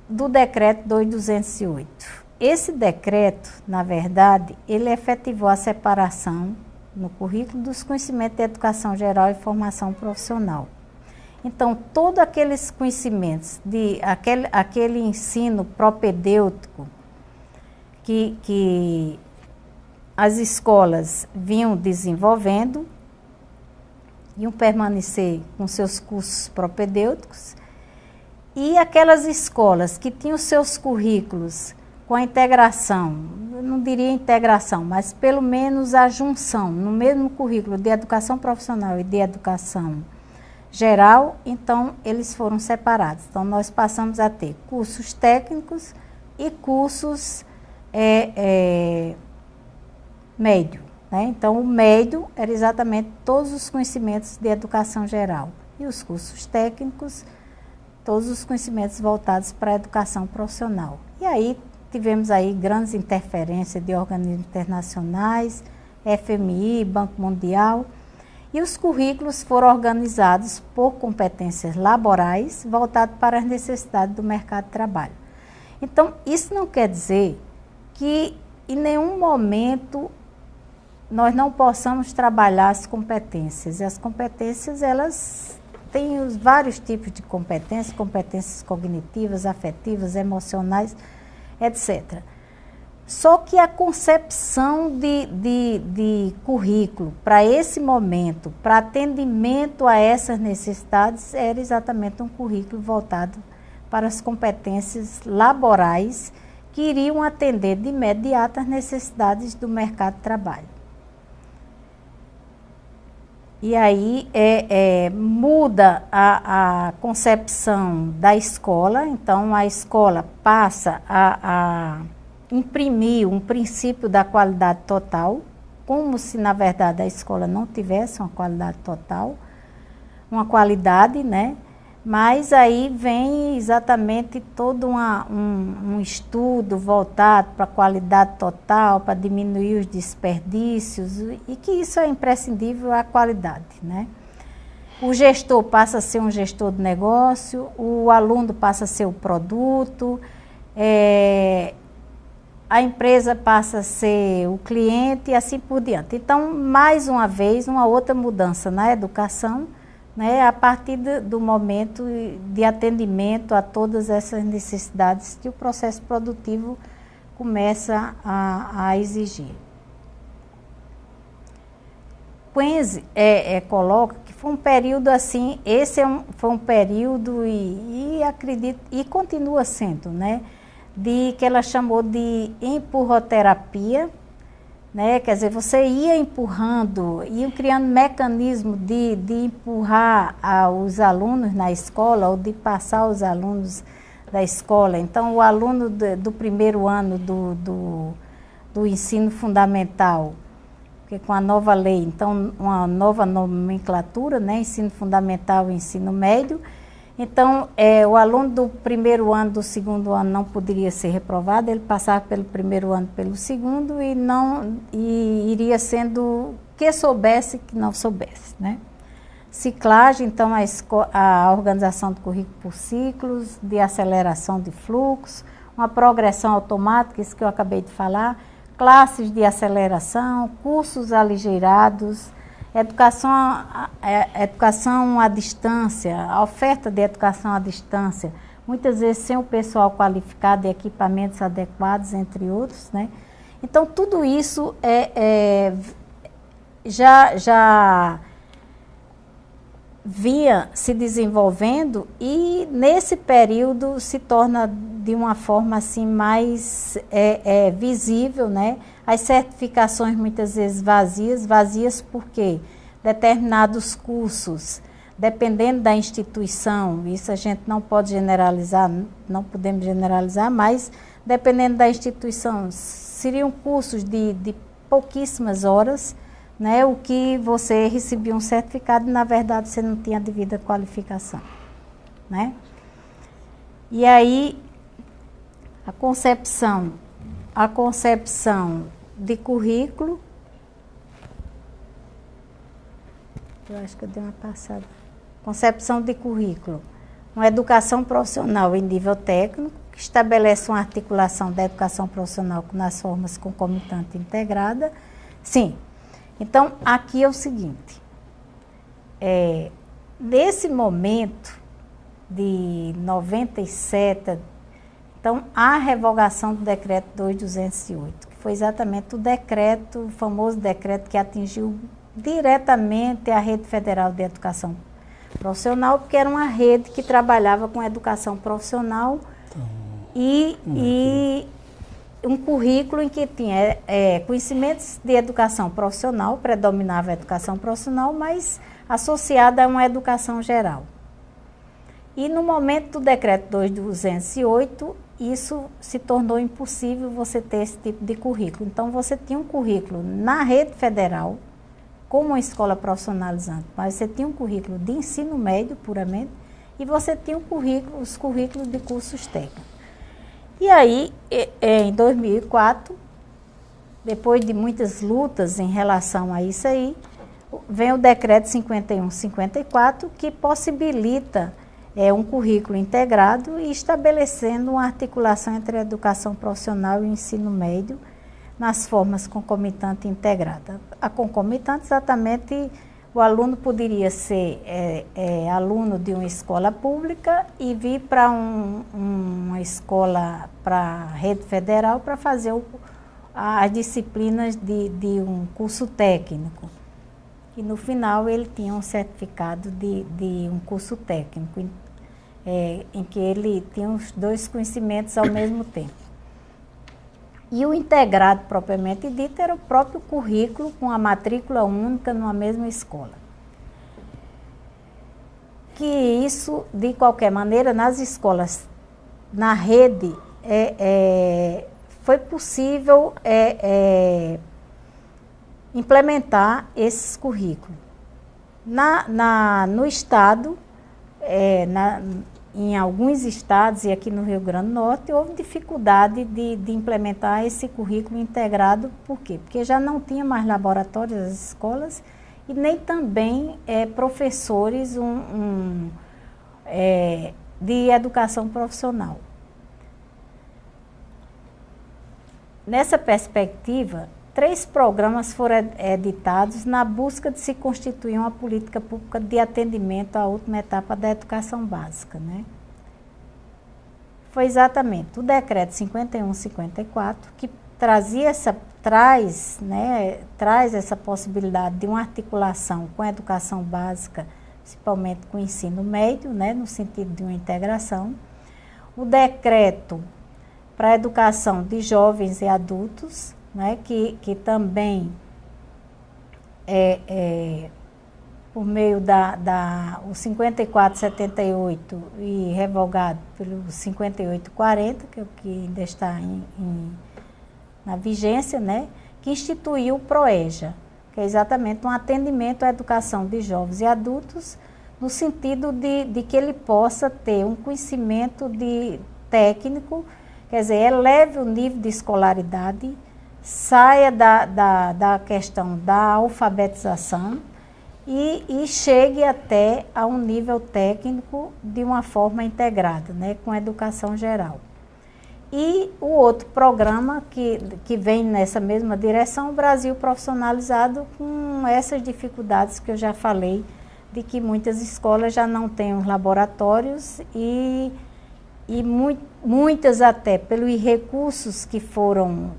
do decreto 2208. Esse decreto, na verdade, ele efetivou a separação no currículo dos conhecimentos de educação geral e formação profissional. Então, todos aqueles conhecimentos, aquele ensino propedêutico que as escolas vinham desenvolvendo, iam permanecer com seus cursos propedêuticos, e aquelas escolas que tinham seus currículos com a integração, eu não diria integração, mas pelo menos a junção no mesmo currículo de educação profissional e de educação geral, então eles foram separados. Então nós passamos a ter cursos técnicos e cursos médio, né? Então o médio era exatamente todos os conhecimentos de educação geral e os cursos técnicos, todos os conhecimentos voltados para a educação profissional. E aí tivemos aí grandes interferências de organismos internacionais, FMI, Banco Mundial, e os currículos foram organizados por competências laborais voltados para as necessidades do mercado de trabalho. Então, isso não quer dizer que em nenhum momento nós não possamos trabalhar as competências. E as competências, elas têm os vários tipos de competências, competências cognitivas, afetivas, emocionais, etc. Só que a concepção de currículo para esse momento, para atendimento a essas necessidades, era exatamente um currículo voltado para as competências laborais que iriam atender de imediato as necessidades do mercado de trabalho. E aí muda a concepção da escola, então a escola passa a imprimir um princípio da qualidade total, como se na verdade a escola não tivesse uma qualidade total, uma qualidade, né? Mas aí vem exatamente todo um estudo voltado para a qualidade total, para diminuir os desperdícios, e que isso é imprescindível à qualidade, né? O gestor passa a ser um gestor de negócio, o aluno passa a ser o produto, a empresa passa a ser o cliente e assim por diante. Então, mais uma vez, uma outra mudança na educação, né, a partir do momento de atendimento a todas essas necessidades que o processo produtivo começa a exigir. Quenze coloca que foi um período assim, foi um período e acredito, e continua sendo, né? Que ela chamou de empurroterapia, né? Quer dizer, você ia empurrando, ia criando mecanismo de empurrar os alunos na escola ou de passar os alunos da escola. Então, o aluno do primeiro ano do ensino fundamental, porque com a nova lei, então, uma nova nomenclatura, né? Ensino fundamental e ensino médio. Então, o aluno do primeiro ano, do segundo ano não poderia ser reprovado, ele passava pelo primeiro ano, pelo segundo e iria sendo que soubesse, que não soubesse, né? Ciclagem, então, a organização do currículo por ciclos, de aceleração de fluxo, uma progressão automática, isso que eu acabei de falar, classes de aceleração, cursos aligeirados, educação à distância, a oferta de educação à distância, muitas vezes sem o pessoal qualificado e equipamentos adequados, entre outros, né? Então, tudo isso já vinha se desenvolvendo e, nesse período, se torna de uma forma assim mais visível, né? As certificações muitas vezes vazias porque determinados cursos, dependendo da instituição, isso a gente não pode generalizar, não podemos generalizar, mas dependendo da instituição, seriam cursos de pouquíssimas horas, né? O que você recebia um certificado, na verdade você não tinha a devida qualificação, né? E aí a concepção de currículo, eu acho que eu dei uma passada. Concepção de currículo, uma educação profissional em nível técnico, que estabelece uma articulação da educação profissional nas formas concomitante e integrada. Sim. Então, aqui é o seguinte, nesse momento de 97, então, a revogação do decreto 2208, que foi exatamente o famoso decreto que atingiu diretamente a Rede Federal de Educação Profissional, porque era uma rede que trabalhava com educação profissional e um currículo em que tinha conhecimentos de educação profissional, predominava a educação profissional, mas associada a uma educação geral. E no momento do decreto 2208, isso se tornou impossível você ter esse tipo de currículo. Então, você tinha um currículo na rede federal, como uma escola profissionalizante, mas você tinha um currículo de ensino médio, puramente, e você tinha os currículos de cursos técnicos. E aí, em 2004, depois de muitas lutas em relação a isso aí, vem o decreto 5154, que possibilita um currículo integrado e estabelecendo uma articulação entre a educação profissional e o ensino médio nas formas concomitante e integrada. A concomitante, exatamente, o aluno poderia ser aluno de uma escola pública e vir para uma escola, para a rede federal, para fazer as disciplinas de um curso técnico. E no final ele tinha um certificado de um curso técnico, em que ele tinha os dois conhecimentos ao mesmo tempo. E o integrado, propriamente dito, era o próprio currículo com a matrícula única numa mesma escola. Que isso, de qualquer maneira, nas escolas, na rede, foi possível implementar esses currículos. No Estado, em alguns estados e aqui no Rio Grande do Norte, houve dificuldade de implementar esse currículo integrado. Por quê? Porque já não tinha mais laboratórios nas escolas e nem também professores de educação profissional. Nessa perspectiva, 3 programas foram editados na busca de se constituir uma política pública de atendimento à última etapa da educação básica, né? Foi exatamente o decreto 5154 que traz essa possibilidade de uma articulação com a educação básica, principalmente com o ensino médio, né, no sentido de uma integração. O decreto para a educação de jovens e adultos, né, que também por meio o 5478 e revogado pelo 5840, que é o que ainda está na vigência, né, que instituiu o PROEJA, que é exatamente um atendimento à educação de jovens e adultos, no sentido de que ele possa ter um conhecimento técnico, quer dizer, eleve o nível de escolaridade, saia da questão da alfabetização e chegue até a um nível técnico de uma forma integrada, né, com a educação geral. E o outro programa que vem nessa mesma direção, o Brasil Profissionalizado, com essas dificuldades que eu já falei, de que muitas escolas já não têm os laboratórios e muitas até pelos recursos que foram,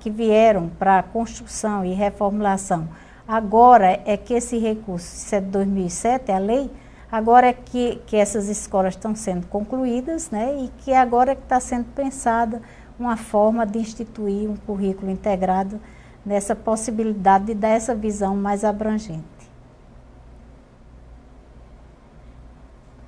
que vieram para a construção e reformulação. Agora é que esse recurso, isso é de 2007, é a lei, agora é que essas escolas estão sendo concluídas, né, e que agora é que está sendo pensada uma forma de instituir um currículo integrado nessa possibilidade de dar essa visão mais abrangente.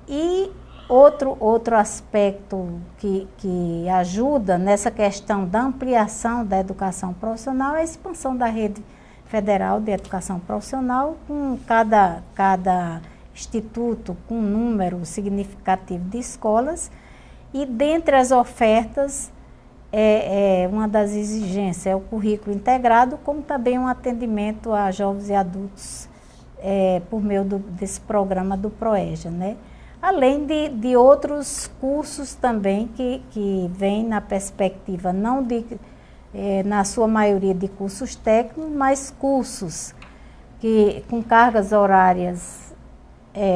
E outro aspecto que ajuda nessa questão da ampliação da educação profissional é a expansão da rede federal de educação profissional, com cada instituto com um número significativo de escolas, e dentre as ofertas, uma das exigências é o currículo integrado, como também um atendimento a jovens e adultos por meio desse programa do PROEJA, né? Além de outros cursos também que vêm na perspectiva, não na sua maioria de cursos técnicos, mas cursos com cargas horárias,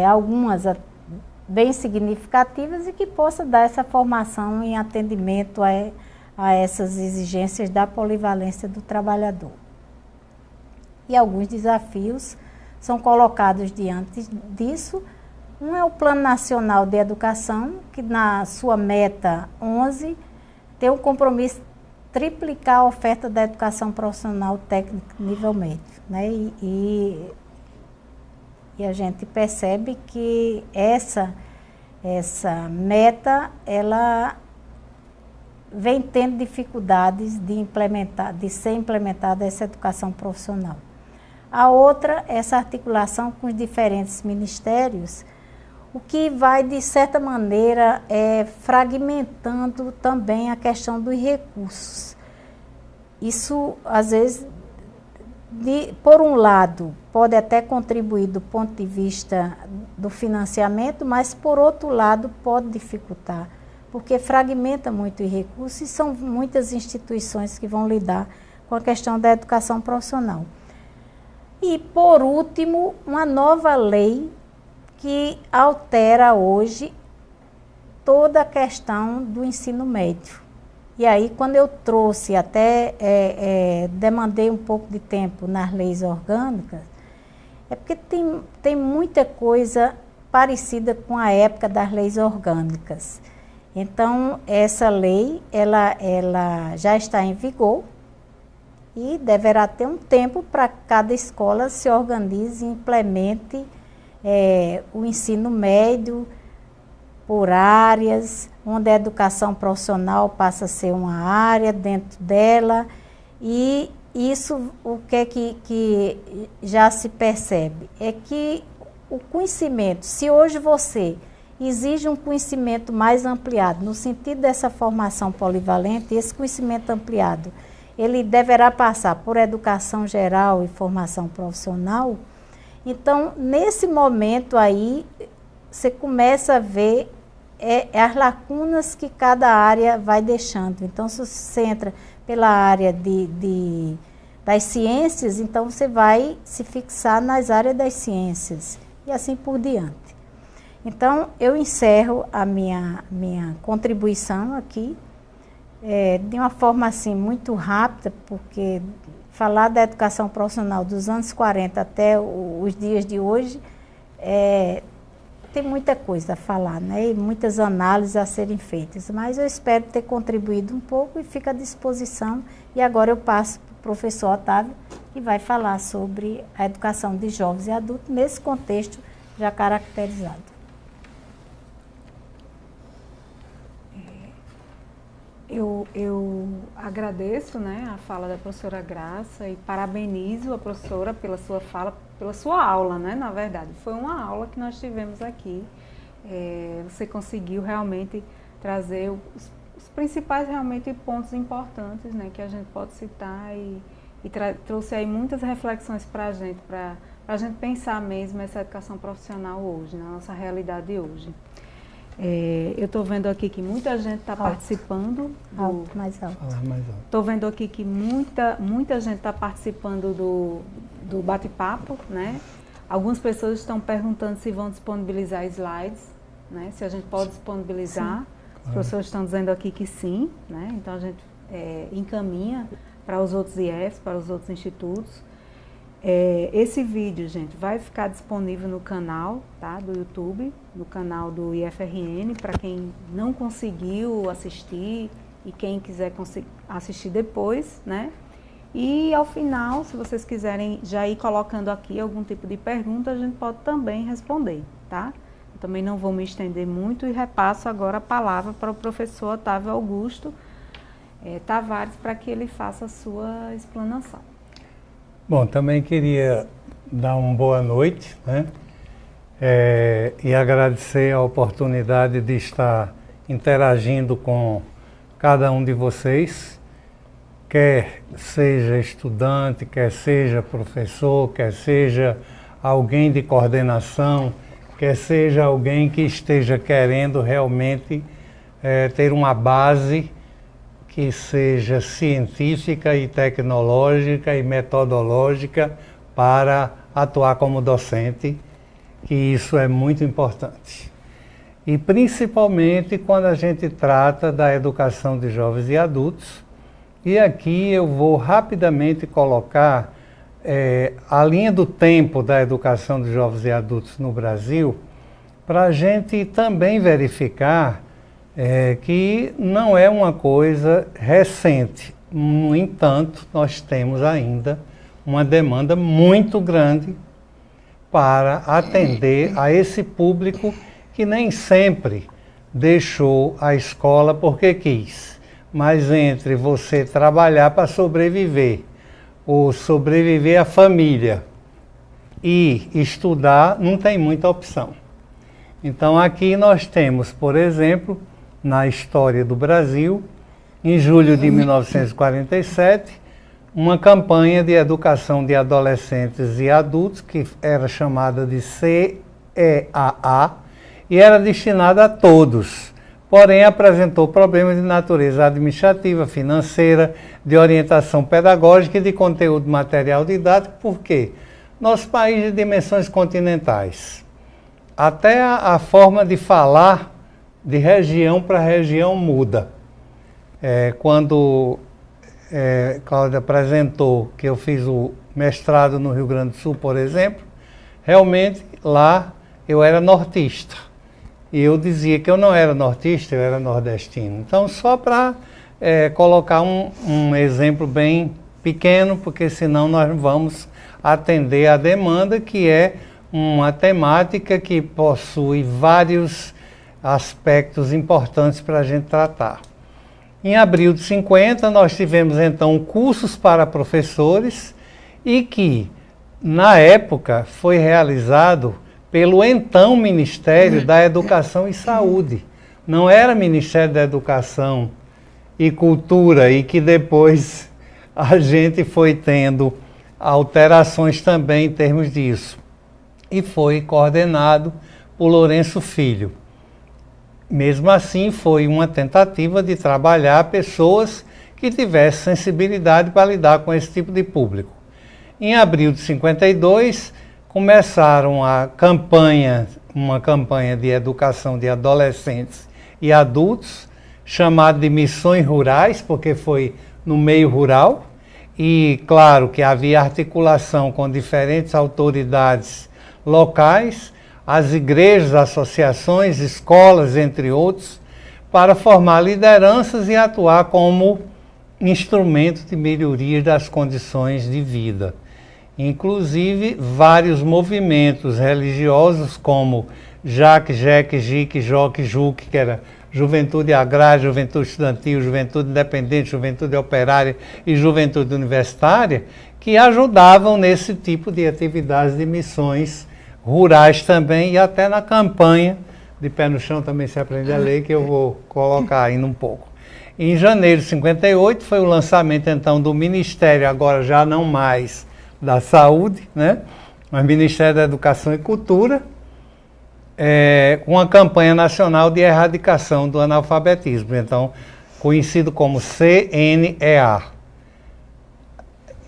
algumas bem significativas, e que possa dar essa formação em atendimento a essas exigências da polivalência do trabalhador. E alguns desafios são colocados diante disso. Um é o Plano Nacional de Educação, que na sua meta 11 tem o compromisso de triplicar a oferta da educação profissional técnica nível médio, né? E a gente percebe que essa meta, ela vem tendo dificuldades de ser implementada essa educação profissional. A outra, essa articulação com os diferentes ministérios, o que vai, de certa maneira, fragmentando também a questão dos recursos. Isso, às vezes, por um lado, pode até contribuir do ponto de vista do financiamento, mas, por outro lado, pode dificultar, porque fragmenta muito os recursos e são muitas instituições que vão lidar com a questão da educação profissional. E, por último, uma nova lei que altera hoje toda a questão do ensino médio. E aí, quando eu trouxe, demandei um pouco de tempo nas leis orgânicas, é porque tem muita coisa parecida com a época das leis orgânicas. Então, essa lei, ela já está em vigor e deverá ter um tempo para cada escola se organize e implemente o ensino médio por áreas, onde a educação profissional passa a ser uma área dentro dela, e isso, o que já se percebe é que o conhecimento, se hoje você exige um conhecimento mais ampliado, no sentido dessa formação polivalente, esse conhecimento ampliado, ele deverá passar por educação geral e formação profissional. Então, nesse momento aí, você começa a ver as lacunas que cada área vai deixando. Então, se você entra pela área das ciências, então você vai se fixar nas áreas das ciências e assim por diante. Então, eu encerro a minha contribuição aqui, de uma forma assim muito rápida, porque falar da educação profissional dos anos 40 até os dias de hoje, tem muita coisa a falar, né? E muitas análises a serem feitas, mas eu espero ter contribuído um pouco e fico à disposição. E agora eu passo para o professor Otávio, que vai falar sobre a educação de jovens e adultos nesse contexto já caracterizado. Eu agradeço, né, a fala da professora Graça e parabenizo a professora pela sua fala, pela sua aula, né, na verdade. Foi uma aula que nós tivemos aqui. Você conseguiu realmente trazer os principais realmente pontos importantes, né, que a gente pode citar e trouxe aí muitas reflexões para a gente pensar mesmo essa educação profissional hoje, na nossa realidade de hoje. Eu estou vendo aqui que muita gente está participando. Mais alto. Estou vendo aqui que muita gente está participando do bate-papo, né? Algumas pessoas estão perguntando se vão disponibilizar slides, né? Se a gente pode disponibilizar. Sim. As pessoas estão dizendo aqui que sim, né? Então a gente encaminha para os outros IEFs, para os outros institutos. Esse vídeo, gente, vai ficar disponível no canal, tá, do YouTube, no canal do IFRN, para quem não conseguiu assistir e quem quiser assistir depois, né? E ao final, se vocês quiserem já ir colocando aqui algum tipo de pergunta, a gente pode também responder, tá? Eu também não vou me estender muito e repasso agora a palavra para o professor Otávio Augusto Tavares, para que ele faça a sua explanação. Bom, também queria dar uma boa noite, né? E agradecer a oportunidade de estar interagindo com cada um de vocês, quer seja estudante, quer seja professor, quer seja alguém de coordenação, quer seja alguém que esteja querendo realmente ter uma base que seja científica e tecnológica e metodológica para atuar como docente, que isso é muito importante. E principalmente quando a gente trata da educação de jovens e adultos. E aqui eu vou rapidamente colocar a linha do tempo da educação de jovens e adultos no Brasil, para a gente também verificar que não é uma coisa recente. No entanto, nós temos ainda uma demanda muito grande para atender a esse público que nem sempre deixou a escola porque quis. Mas entre você trabalhar para sobreviver, ou sobreviver à família e estudar, não tem muita opção. Então aqui nós temos, por exemplo, na história do Brasil, em julho de 1947, uma campanha de educação de adolescentes e adultos, que era chamada de CEAA, e era destinada a todos, porém apresentou problemas de natureza administrativa, financeira, de orientação pedagógica e de conteúdo material didático. Por quê? Nosso país de dimensões continentais, até a forma de falar de região para região muda. Quando Cláudia apresentou que eu fiz o mestrado no Rio Grande do Sul, por exemplo, realmente lá eu era nortista. E eu dizia que eu não era nortista, eu era nordestino. Então, só para colocar um exemplo bem pequeno, porque senão nós não vamos atender a demanda, que é uma temática que possui vários aspectos importantes para a gente tratar. Em abril de 50, nós tivemos então cursos para professores e que, na época, foi realizado pelo então Ministério da Educação e Saúde. Não era Ministério da Educação e Cultura, e que depois a gente foi tendo alterações também em termos disso. E foi coordenado por Lourenço Filho. Mesmo assim, foi uma tentativa de trabalhar pessoas que tivessem sensibilidade para lidar com esse tipo de público. Em abril de 52, começaram uma campanha de educação de adolescentes e adultos, chamado de Missões Rurais, porque foi no meio rural, e claro que havia articulação com diferentes autoridades locais, as igrejas, associações, escolas, entre outros, para formar lideranças e atuar como instrumento de melhoria das condições de vida. Inclusive, vários movimentos religiosos, como JAC, JEC, JIC, JOC, JUC, que era Juventude Agrária, Juventude Estudantil, Juventude Independente, Juventude Operária e Juventude Universitária, que ajudavam nesse tipo de atividades de missões rurais também, e até na campanha de Pé no Chão também se aprende a ler, que eu vou colocar ainda um pouco. Em janeiro de 58 foi o lançamento então do Ministério, agora já não mais da Saúde, né? Mas Ministério da Educação e Cultura, com a campanha nacional de erradicação do analfabetismo, então conhecido como CNEA.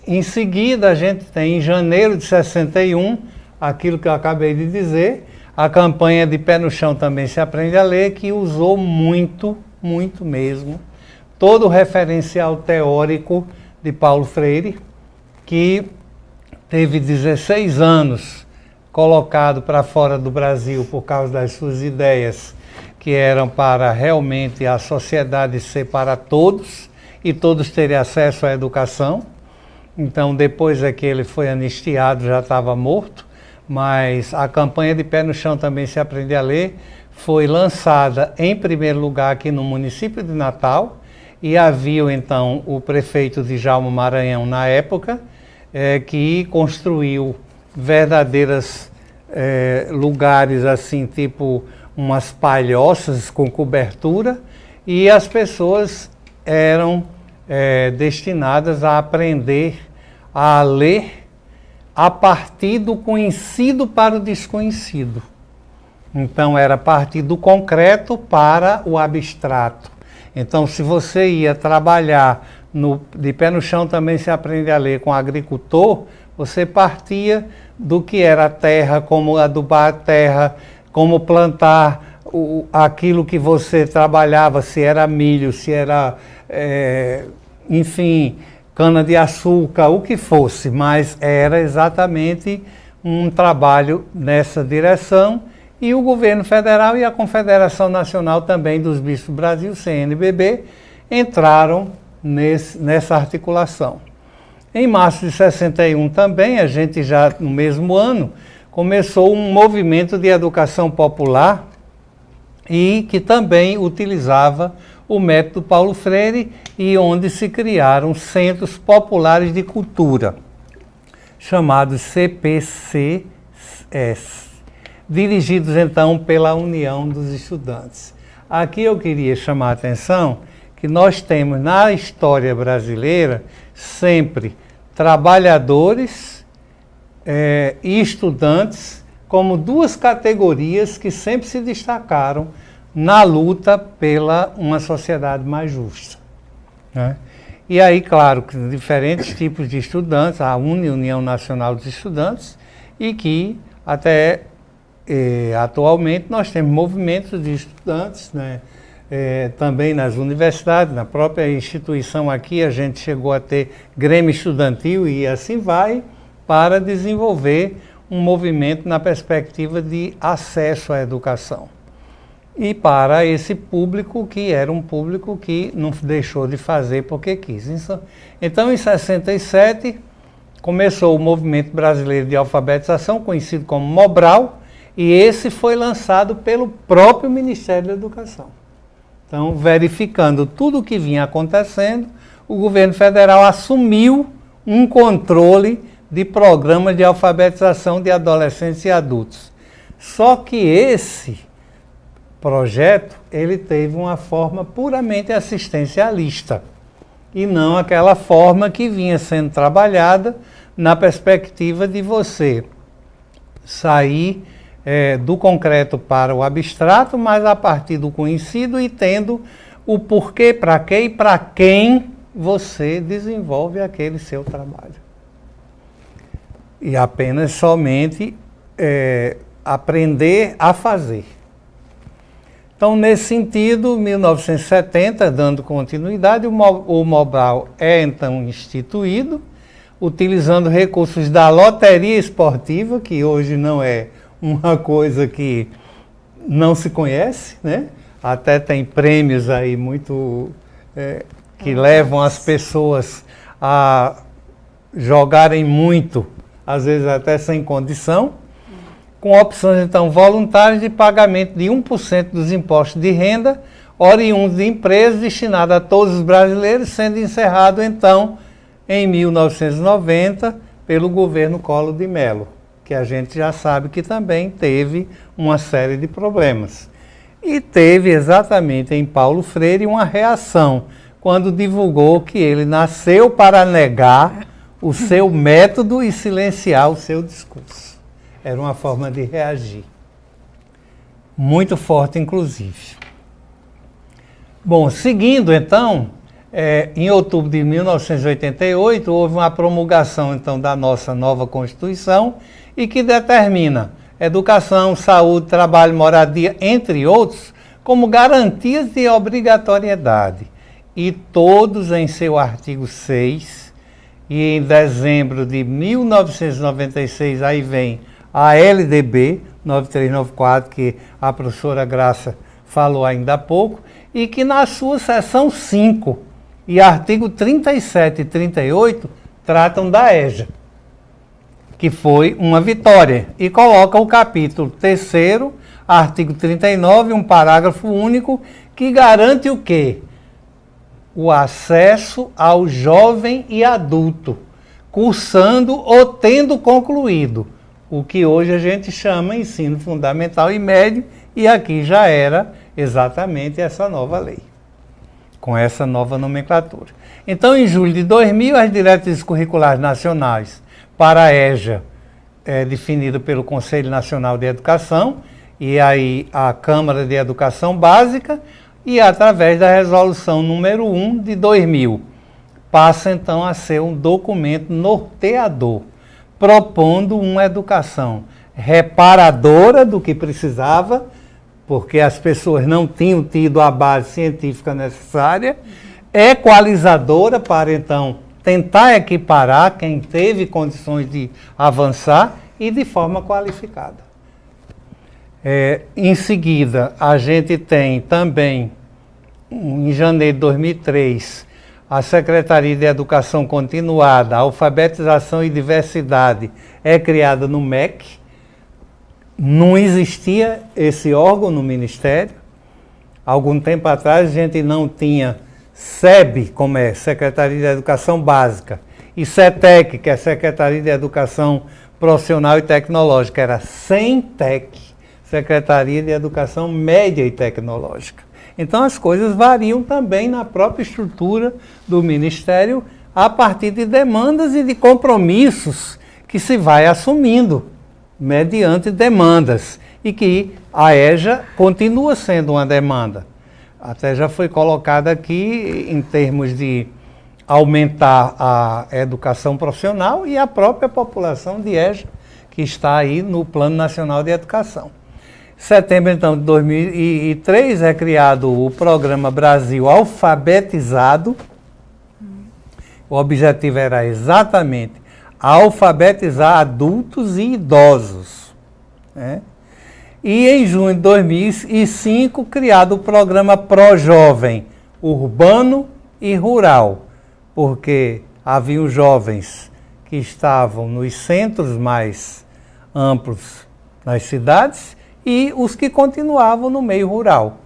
Em seguida, a gente tem em janeiro de 61, aquilo que eu acabei de dizer, a campanha de Pé no Chão também se aprende a ler, que usou muito mesmo, todo o referencial teórico de Paulo Freire, que teve 16 anos colocado para fora do Brasil por causa das suas ideias, que eram para realmente a sociedade ser para todos e todos terem acesso à educação. Então, depois é que ele foi anistiado, já estava morto, mas a campanha de Pé no Chão também se aprende a ler, foi lançada em primeiro lugar aqui no município de Natal, e havia então o prefeito de Djalma Maranhão na época, que construiu verdadeiras lugares assim, tipo umas palhoças com cobertura, e as pessoas eram destinadas a aprender a ler a partir do conhecido para o desconhecido. Então era a partir do concreto para o abstrato. Então, se você ia trabalhar de Pé no Chão também se aprende a ler com agricultor, você partia do que era a terra, como adubar a terra, como plantar aquilo que você trabalhava, se era milho, se era, enfim, cana-de-açúcar, o que fosse, mas era exatamente um trabalho nessa direção, e o governo federal e a Confederação Nacional também dos Bispos do Brasil, CNBB, entraram nessa articulação. Em março de 61 também, a gente já no mesmo ano, começou um movimento de educação popular e que também utilizava o método Paulo Freire, e onde se criaram centros populares de cultura, chamados CPCS, dirigidos então pela União dos Estudantes. Aqui eu queria chamar a atenção que nós temos na história brasileira sempre trabalhadores e estudantes como duas categorias que sempre se destacaram na luta pela uma sociedade mais justa, né? E aí, claro, que diferentes tipos de estudantes, a União Nacional dos Estudantes, e que até atualmente nós temos movimentos de estudantes, né? Também nas universidades, na própria instituição aqui a gente chegou a ter Grêmio Estudantil e assim vai, para desenvolver um movimento na perspectiva de acesso à educação. E para esse público que era um público que não deixou de fazer porque quis. Então, em 67, começou o Movimento Brasileiro de Alfabetização, conhecido como Mobral, e esse foi lançado pelo próprio Ministério da Educação. Então, verificando tudo o que vinha acontecendo, o governo federal assumiu um controle de programas de alfabetização de adolescentes e adultos. Só que esse projeto, ele teve uma forma puramente assistencialista, e não aquela forma que vinha sendo trabalhada na perspectiva de você sair do concreto para o abstrato, mas a partir do conhecido e tendo o porquê, para quê e para quem você desenvolve aquele seu trabalho. E apenas somente aprender a fazer. Então, nesse sentido, 1970, dando continuidade, o Mobral é então instituído, utilizando recursos da loteria esportiva, que hoje não é uma coisa que não se conhece, né? Até tem prêmios aí muito que levam as pessoas a jogarem muito, às vezes até sem condição, com opções então voluntárias de pagamento de 1% dos impostos de renda oriundos de empresas destinadas a todos os brasileiros, sendo encerrado então em 1990 pelo governo Collor de Mello, que a gente já sabe que também teve uma série de problemas. E teve exatamente em Paulo Freire uma reação, quando divulgou que ele nasceu para negar o seu método e silenciar o seu discurso. Era uma forma de reagir. Muito forte, inclusive. Bom, seguindo então, em outubro de 1988, houve uma promulgação então da nossa nova Constituição e que determina educação, saúde, trabalho, moradia, entre outros, como garantias de obrigatoriedade. E todos em seu artigo 6, e em dezembro de 1996, aí vem a LDB 9394, que a professora Graça falou ainda há pouco, e que na sua seção 5 e artigo 37 e 38 tratam da EJA, que foi uma vitória, e coloca o capítulo 3º, artigo 39, um parágrafo único, que garante o quê? O acesso ao jovem e adulto, cursando ou tendo concluído o que hoje a gente chama ensino fundamental e médio, e aqui já era exatamente essa nova lei, com essa nova nomenclatura. Então, em julho de 2000, as diretrizes curriculares nacionais para a EJA, definida pelo Conselho Nacional de Educação, e aí a Câmara de Educação Básica, e através da resolução número 1 de 2000, passa então a ser um documento norteador, propondo uma educação reparadora do que precisava, porque as pessoas não tinham tido a base científica necessária, equalizadora para então tentar equiparar quem teve condições de avançar e de forma qualificada. Em seguida, a gente tem também, em janeiro de 2003, a Secretaria de Educação Continuada, Alfabetização e Diversidade é criada no MEC. Não existia esse órgão no Ministério. Algum tempo atrás a gente não tinha SEB, como é Secretaria de Educação Básica, e CETEC, que é Secretaria de Educação Profissional e Tecnológica, era SEMTEC, Secretaria de Educação Média e Tecnológica. Então as coisas variam também na própria estrutura do Ministério a partir de demandas e de compromissos que se vai assumindo mediante demandas e que a EJA continua sendo uma demanda. Até já foi colocado aqui em termos de aumentar a educação profissional e a própria população de EJA, que está aí no Plano Nacional de Educação. Em setembro, então, de 2003, é criado o Programa Brasil Alfabetizado. O objetivo era exatamente alfabetizar adultos e idosos, né? E em junho de 2005, criado o Programa Pro-Jovem Urbano e Rural, porque haviam jovens que estavam nos centros mais amplos nas cidades e os que continuavam no meio rural.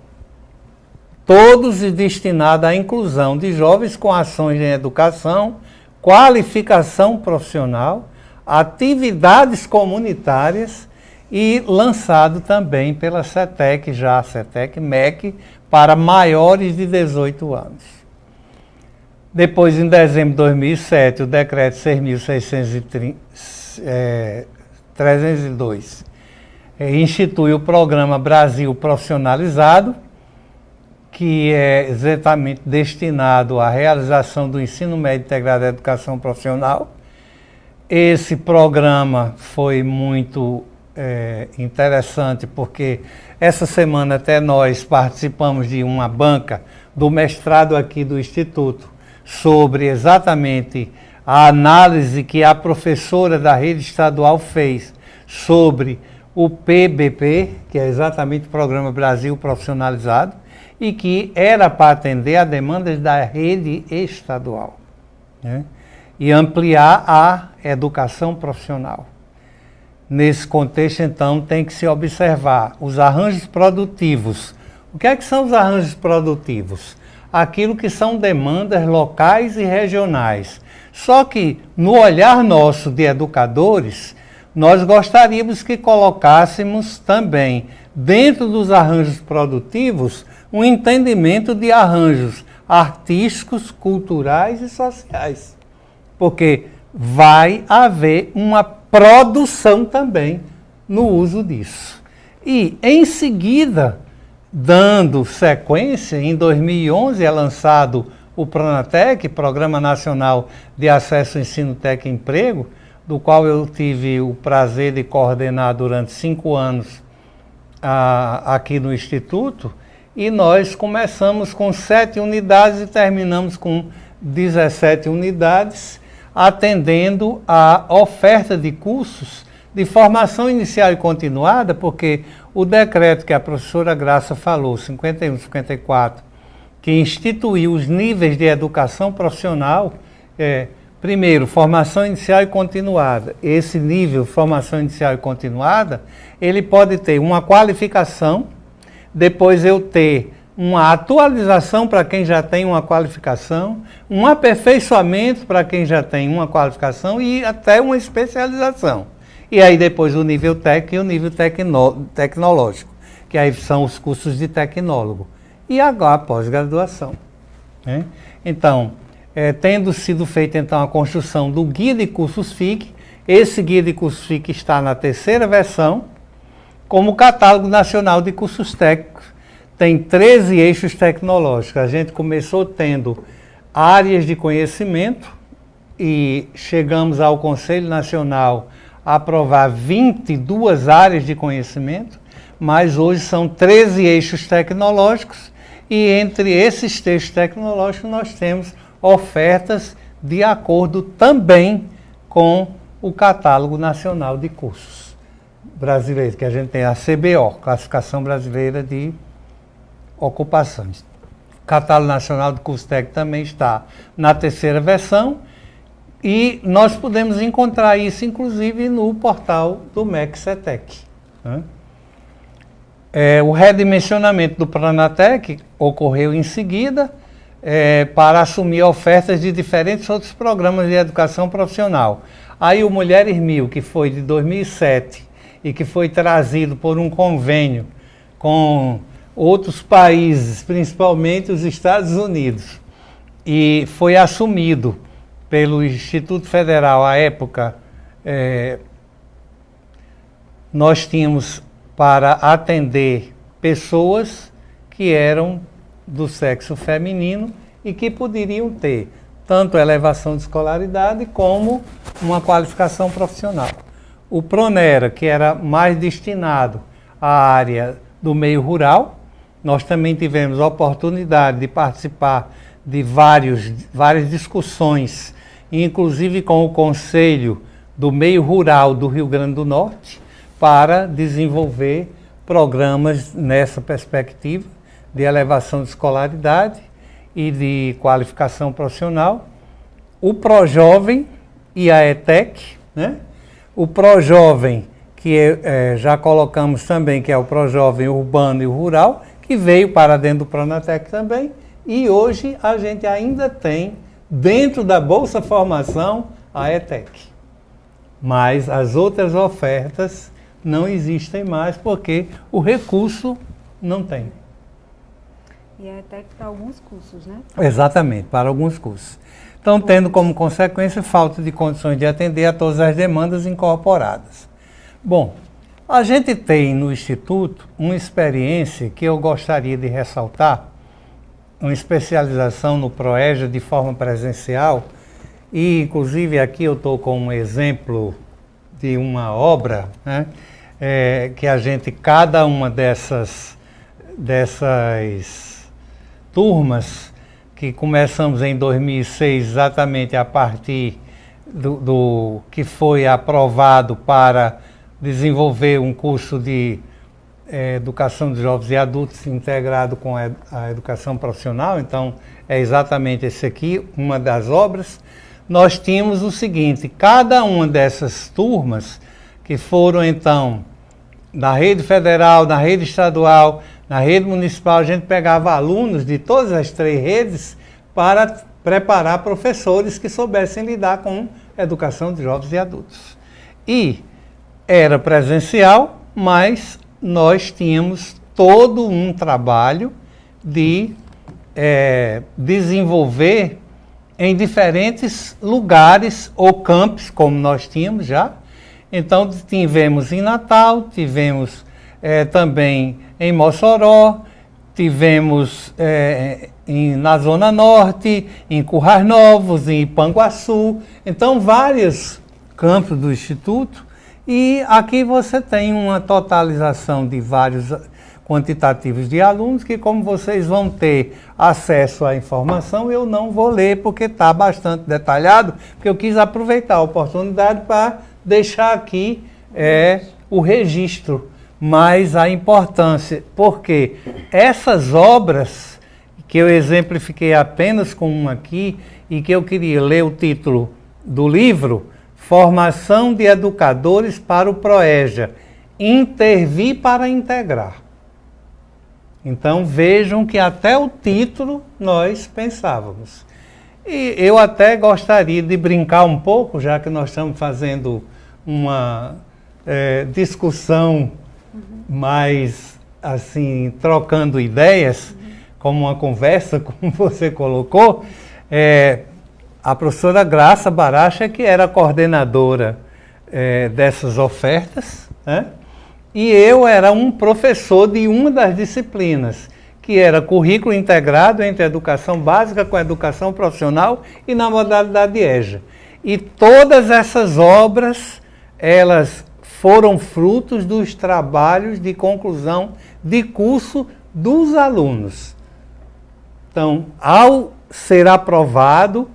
Todos destinados à inclusão de jovens com ações em educação, qualificação profissional, atividades comunitárias e lançado também pela CETEC, já CETEC-MEC, para maiores de 18 anos. Depois, em dezembro de 2007, o decreto 6.603 institui o Programa Brasil Profissionalizado, que é exatamente destinado à realização do ensino médio integrado da educação profissional. Esse programa foi muito interessante, porque essa semana até nós participamos de uma banca do mestrado aqui do Instituto sobre exatamente a análise que a professora da rede estadual fez sobre o PBP, que é exatamente o Programa Brasil Profissionalizado, e que era para atender a demandas da rede estadual, né? E ampliar a educação profissional. Nesse contexto, então, tem que se observar os arranjos produtivos. O que é que são os arranjos produtivos? Aquilo que são demandas locais e regionais. Só que, no olhar nosso de educadores, nós gostaríamos que colocássemos também, dentro dos arranjos produtivos, um entendimento de arranjos artísticos, culturais e sociais. Porque vai haver uma produção também no uso disso. E, em seguida, dando sequência, em 2011 é lançado o Pronatec, Programa Nacional de Acesso ao Ensino Técnico e Emprego, do qual eu tive o prazer de coordenar durante 5 anos aqui no Instituto, e nós começamos com 7 unidades e terminamos com 17 unidades, atendendo a oferta de cursos de formação inicial e continuada, porque o decreto que a professora Graça falou, 51/54, que instituiu os níveis de educação profissional, primeiro, formação inicial e continuada. Esse nível, formação inicial e continuada, ele pode ter uma qualificação, depois eu ter uma atualização para quem já tem uma qualificação, um aperfeiçoamento para quem já tem uma qualificação e até uma especialização. E aí depois o nível técnico e o nível tecnológico, que aí são os cursos de tecnólogo. E agora a pós-graduação, né? Então, tendo sido feita então a construção do Guia de Cursos FIC, esse Guia de Cursos FIC está na 3ª versão, como Catálogo Nacional de Cursos Técnicos, tem 13 eixos tecnológicos. A gente começou tendo áreas de conhecimento e chegamos ao Conselho Nacional a aprovar 22 áreas de conhecimento, mas hoje são 13 eixos tecnológicos e entre esses eixos tecnológicos nós temos ofertas de acordo também com o Catálogo Nacional de Cursos Brasileiros, que a gente tem a CBO, Classificação Brasileira de Ocupações. O Catálogo Nacional de Cursos Técnicos também está na 3ª versão e nós podemos encontrar isso, inclusive, no portal do MEC CETEC, né? O redimensionamento do Pronatec ocorreu em seguida para assumir ofertas de diferentes outros programas de educação profissional. Aí o Mulheres 1000, que foi de 2007 e que foi trazido por um convênio com outros países, principalmente os Estados Unidos, e foi assumido pelo Instituto Federal à época. Nós tínhamos para atender pessoas que eram do sexo feminino e que poderiam ter tanto elevação de escolaridade como uma qualificação profissional. O Pronera, que era mais destinado à área do meio rural, nós também tivemos a oportunidade de participar de várias discussões, inclusive com o Conselho do Meio Rural do Rio Grande do Norte, para desenvolver programas nessa perspectiva de elevação de escolaridade e de qualificação profissional. O ProJovem e a ETEC, né? O ProJovem, que já colocamos também, que é o ProJovem Urbano e Rural, que veio para dentro do Pronatec também, e hoje a gente ainda tem, dentro da Bolsa Formação, a ETEC. Mas as outras ofertas não existem mais porque o recurso não tem. E a ETEC para alguns cursos, né? Exatamente, para alguns cursos. Então, tendo como consequência falta de condições de atender a todas as demandas incorporadas. Bom, a gente tem no Instituto uma experiência que eu gostaria de ressaltar, uma especialização no ProEja de forma presencial, e inclusive aqui eu estou com um exemplo de uma obra, né? que a gente, cada uma dessas turmas, que começamos em 2006, exatamente a partir do que foi aprovado para desenvolver um curso de educação de jovens e adultos integrado com a educação profissional. Então, é exatamente esse aqui, uma das obras. Nós tínhamos o seguinte: cada uma dessas turmas, que foram então na rede federal, na rede estadual, na rede municipal, a gente pegava alunos de todas as 3 redes para preparar professores que soubessem lidar com educação de jovens e adultos. E era presencial, mas nós tínhamos todo um trabalho de desenvolver em diferentes lugares ou campos, como nós tínhamos já. Então, tivemos em Natal, tivemos também em Mossoró, tivemos na Zona Norte, em Currais Novos, em Ipanguaçu. Então, vários campos do Instituto. E aqui você tem uma totalização de vários quantitativos de alunos que, como vocês vão ter acesso à informação, eu não vou ler porque está bastante detalhado, porque eu quis aproveitar a oportunidade para deixar aqui o registro, mas a importância, porque essas obras, que eu exemplifiquei apenas com uma aqui, e que eu queria ler o título do livro, Formação de Educadores para o PROEJA, Intervir para Integrar. Então vejam que até o título nós pensávamos. E eu até gostaria de brincar um pouco, já que nós estamos fazendo uma discussão mais assim, trocando ideias, como uma conversa, como você colocou. A professora Graça Baracha, que era a coordenadora dessas ofertas, né? E eu era um professor de uma das disciplinas, que era currículo integrado entre a educação básica com a educação profissional e na modalidade EJA. E todas essas obras, elas foram frutos dos trabalhos de conclusão de curso dos alunos. Então, ao ser aprovado,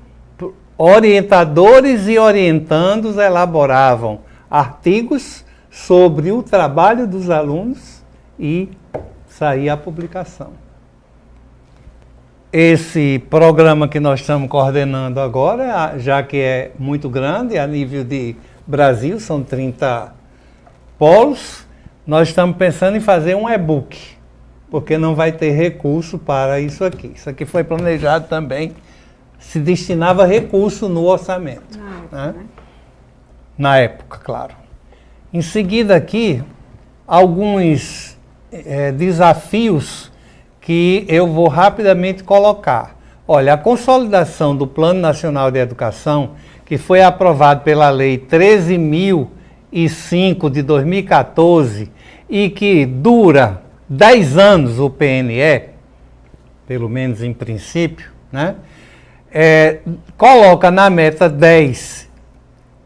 orientadores e orientandos elaboravam artigos sobre o trabalho dos alunos e saía a publicação. Esse programa que nós estamos coordenando agora, já que é muito grande, a nível de Brasil, são 30 polos, nós estamos pensando em fazer um e-book, porque não vai ter recurso para isso aqui. Isso aqui foi planejado também, se destinava recurso no orçamento. Né? Na época, claro. Em seguida aqui, alguns desafios que eu vou rapidamente colocar. Olha, a consolidação do Plano Nacional de Educação, que foi aprovado pela Lei 13.005 de 2014 e que dura 10 anos o PNE, pelo menos em princípio, né? Coloca na meta 10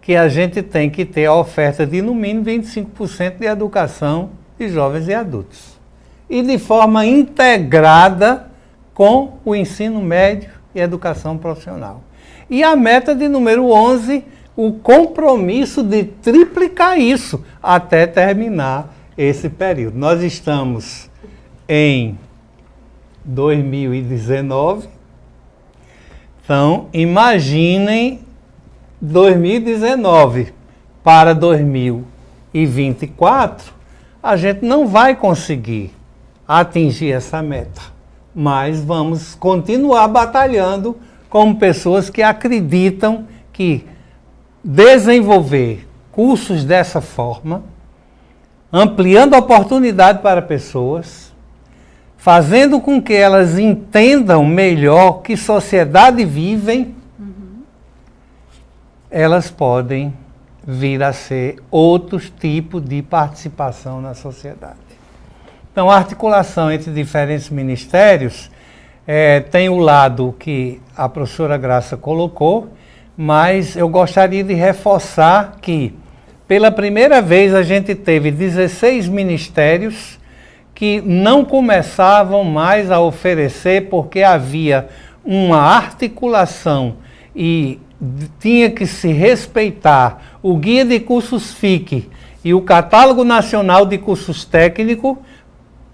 que a gente tem que ter a oferta de no mínimo 25% de educação de jovens e adultos. E de forma integrada com o ensino médio e educação profissional. E a meta de número 11, o compromisso de triplicar isso até terminar esse período. Nós estamos em 2019, então imaginem 2019 para 2024, a gente não vai conseguir atingir essa meta, mas vamos continuar batalhando como pessoas que acreditam que desenvolver cursos dessa forma, ampliando a oportunidade para pessoas, fazendo com que elas entendam melhor que sociedade vivem, elas podem vir a ser outros tipos de participação na sociedade. Então, a articulação entre diferentes ministérios tem o lado que a professora Graça colocou, mas eu gostaria de reforçar que, pela primeira vez a gente teve 16 ministérios que não começavam mais a oferecer porque havia uma articulação e tinha que se respeitar o Guia de Cursos FIC e o Catálogo Nacional de Cursos Técnicos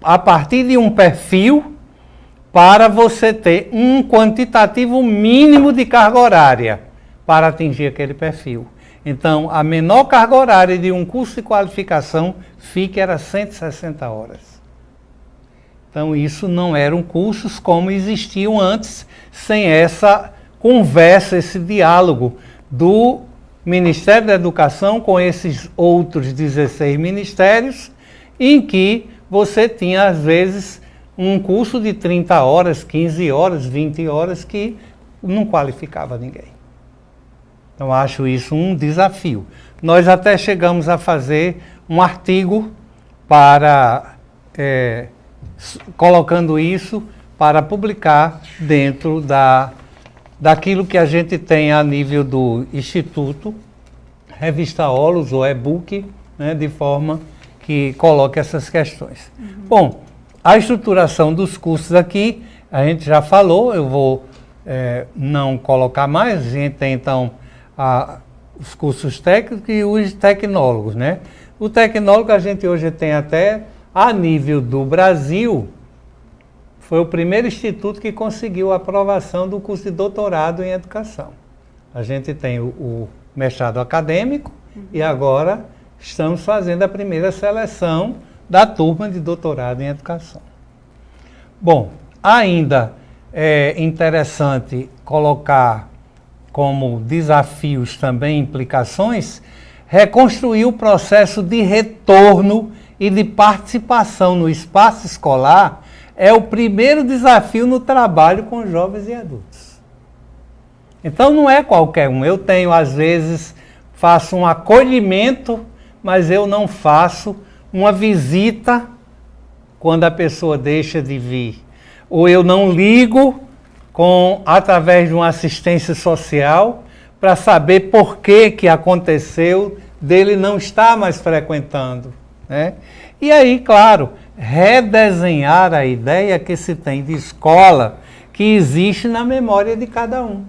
a partir de um perfil para você ter um quantitativo mínimo de carga horária para atingir aquele perfil. Então, a menor carga horária de um curso de qualificação FIC era 160 horas. Então, isso não eram cursos como existiam antes, sem essa conversa, esse diálogo do Ministério da Educação com esses outros 16 ministérios, em que você tinha, às vezes, um curso de 30 horas, 15 horas, 20 horas, que não qualificava ninguém. Então, acho isso um desafio. Nós até chegamos a fazer um artigo para, colocando isso para publicar dentro daquilo que a gente tem a nível do Instituto, revista Olus ou e-book, né, de forma que coloque essas questões. Bom, a estruturação dos cursos aqui, a gente já falou, eu vou não colocar mais, a gente tem então os cursos técnicos e os tecnólogos, né? O tecnólogo a gente hoje tem até, a nível do Brasil, foi o primeiro instituto que conseguiu a aprovação do curso de doutorado em educação. A gente tem o mestrado acadêmico e agora estamos fazendo a primeira seleção da turma de doutorado em educação. Bom, ainda é interessante colocar como desafios também, implicações, reconstruir o processo de retorno e de participação no espaço escolar é o primeiro desafio no trabalho com jovens e adultos. Então não é qualquer um. Eu tenho, às vezes, faço um acolhimento, mas eu não faço uma visita quando a pessoa deixa de vir. Ou eu não ligo através de uma assistência social para saber por que aconteceu dele não estar mais frequentando, né? E aí, claro, redesenhar a ideia que se tem de escola que existe na memória de cada um.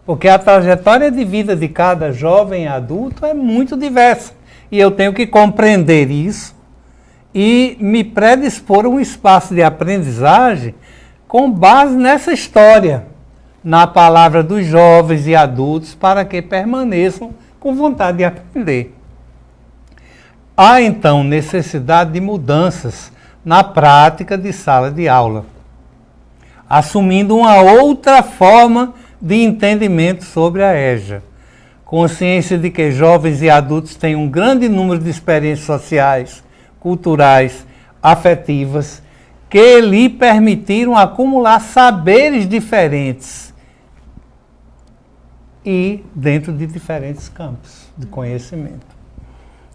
Porque a trajetória de vida de cada jovem e adulto é muito diversa. E eu tenho que compreender isso e me predispor a um espaço de aprendizagem com base nessa história, na palavra dos jovens e adultos, para que permaneçam com vontade de aprender. Há, então, necessidade de mudanças na prática de sala de aula, assumindo uma outra forma de entendimento sobre a EJA. Consciência de que jovens e adultos têm um grande número de experiências sociais, culturais, afetivas, que lhe permitiram acumular saberes diferentes e dentro de diferentes campos de conhecimento.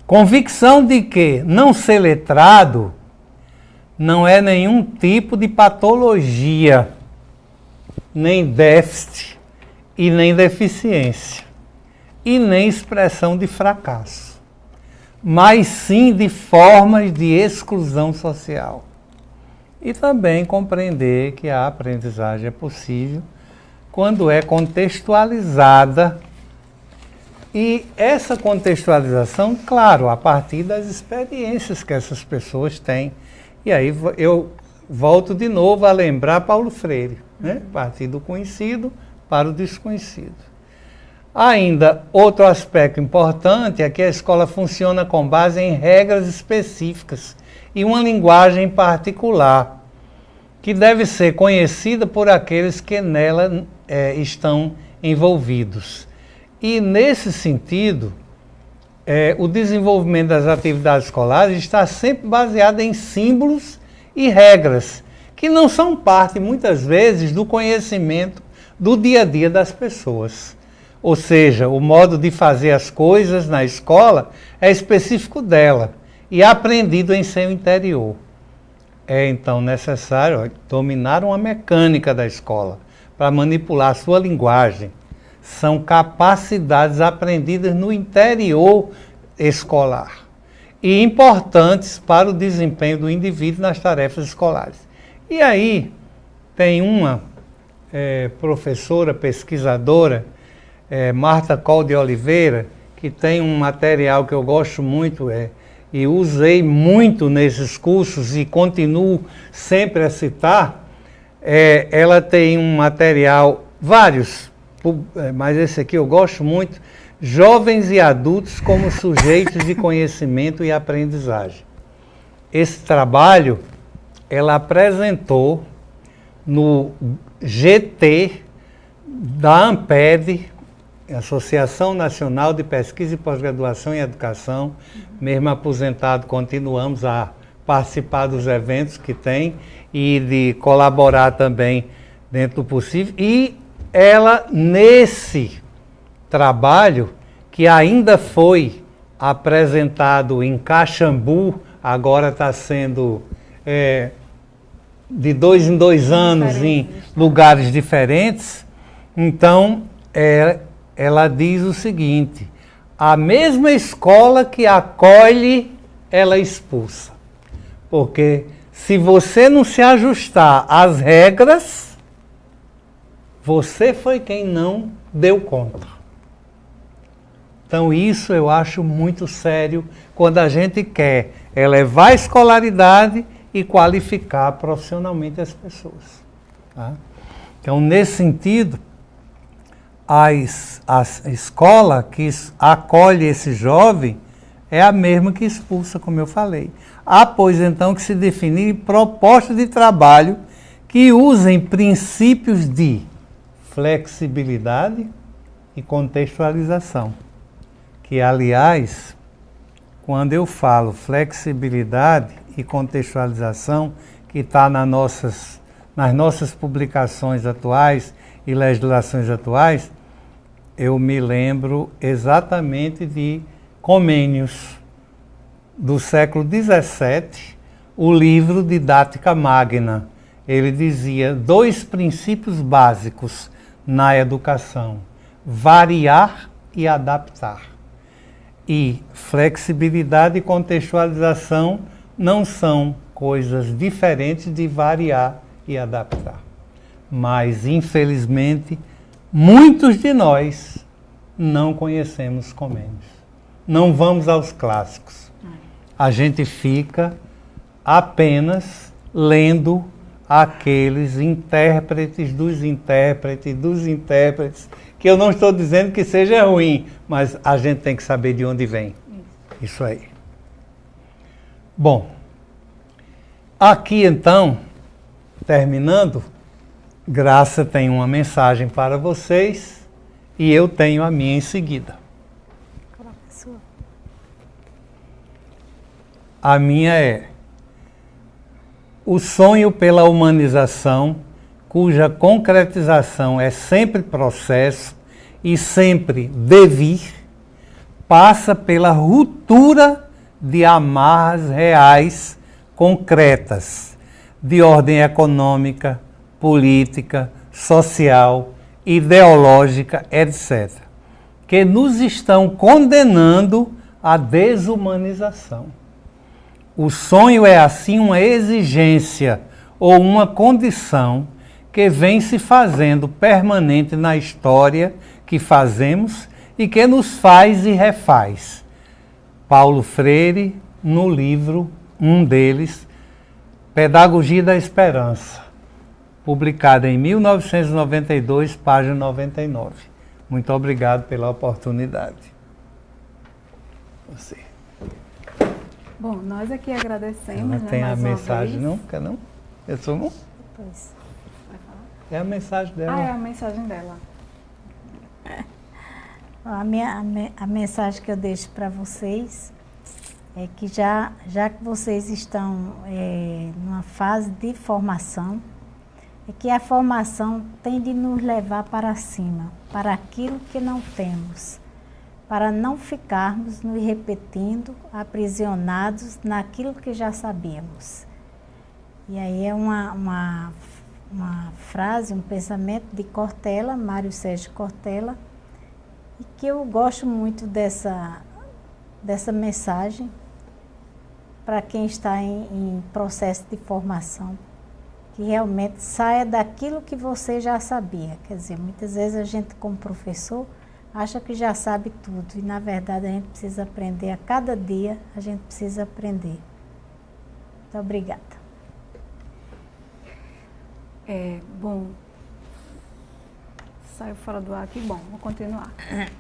Convicção de que não ser letrado não é nenhum tipo de patologia, nem déficit e nem deficiência, e nem expressão de fracasso, mas sim de formas de exclusão social. E também compreender que a aprendizagem é possível quando é contextualizada. E essa contextualização, claro, a partir das experiências que essas pessoas têm. E aí eu volto de novo a lembrar Paulo Freire, né? Partir do conhecido para o desconhecido. Ainda, outro aspecto importante é que a escola funciona com base em regras específicas e uma linguagem particular, que deve ser conhecida por aqueles que nela estão envolvidos. E, nesse sentido, o desenvolvimento das atividades escolares está sempre baseado em símbolos e regras, que não são parte, muitas vezes, do conhecimento do dia a dia das pessoas. Ou seja, o modo de fazer as coisas na escola é específico dela e aprendido em seu interior. É, então, necessário dominar uma mecânica da escola para manipular a sua linguagem. São capacidades aprendidas no interior escolar e importantes para o desempenho do indivíduo nas tarefas escolares. E aí tem uma professora, pesquisadora, Marta Coll de Oliveira, que tem um material que eu gosto muito e usei muito nesses cursos e continuo sempre a citar. Ela tem um material, vários, mas esse aqui eu gosto muito, Jovens e Adultos como Sujeitos de Conhecimento e Aprendizagem. Esse trabalho ela apresentou no GT da ANPED, Associação Nacional de Pesquisa e Pós-Graduação em Educação. Mesmo aposentado, continuamos a participar dos eventos que tem e de colaborar também dentro do possível. E ela, nesse trabalho, que ainda foi apresentado em Caxambu, agora está sendo de 2 em 2 anos em lugares diferentes, então ela diz o seguinte: a mesma escola que acolhe, ela expulsa. Porque se você não se ajustar às regras, você foi quem não deu conta. Então isso eu acho muito sério quando a gente quer elevar a escolaridade e qualificar profissionalmente as pessoas. Tá? Então, nesse sentido, a escola que acolhe esse jovem é a mesma que expulsa, como eu falei. Há, pois, então, que se definir propostas de trabalho que usem princípios de flexibilidade e contextualização. Que, aliás, quando eu falo flexibilidade e contextualização, que está nas nossas publicações atuais e legislações atuais, eu me lembro exatamente de Comênios, do século XVII, o livro Didática Magna. Ele dizia 2 princípios básicos na educação: variar e adaptar. E flexibilidade e contextualização não são coisas diferentes de variar e adaptar. Mas, infelizmente, muitos de nós não conhecemos Comênios. Não vamos aos clássicos. A gente fica apenas lendo aqueles intérpretes, que eu não estou dizendo que seja ruim, mas a gente tem que saber de onde vem. Isso aí. Bom, aqui então, terminando, Graça tem uma mensagem para vocês e eu tenho a minha em seguida. A minha é: o sonho pela humanização, cuja concretização é sempre processo e sempre devir, passa pela ruptura de amarras reais, concretas, de ordem econômica, política, social, ideológica, etc., que nos estão condenando à desumanização. O sonho é, assim, uma exigência ou uma condição que vem se fazendo permanente na história que fazemos e que nos faz e refaz. Paulo Freire, no livro, um deles, Pedagogia da Esperança, publicado em 1992, página 99. Muito obrigado pela oportunidade. Você. Bom, nós aqui agradecemos. Ela tem a mensagem, vez. não? Quer não? Eu sou não? Pois. Vai falar? É a mensagem dela. É a mensagem dela. A mensagem que eu deixo para vocês é que já que vocês estão numa fase de formação, é que a formação tem de nos levar para cima, para aquilo que não temos, para não ficarmos nos repetindo, aprisionados naquilo que já sabíamos. E aí é uma frase, um pensamento de Cortella, Mário Sérgio Cortella, e que eu gosto muito dessa mensagem para quem está em processo de formação, que realmente saia daquilo que você já sabia. Quer dizer, muitas vezes a gente como professor acha que já sabe tudo e na verdade a gente precisa aprender, a cada dia a gente precisa aprender. Muito obrigada. Bom, saiu fora do ar aqui, bom, vou continuar.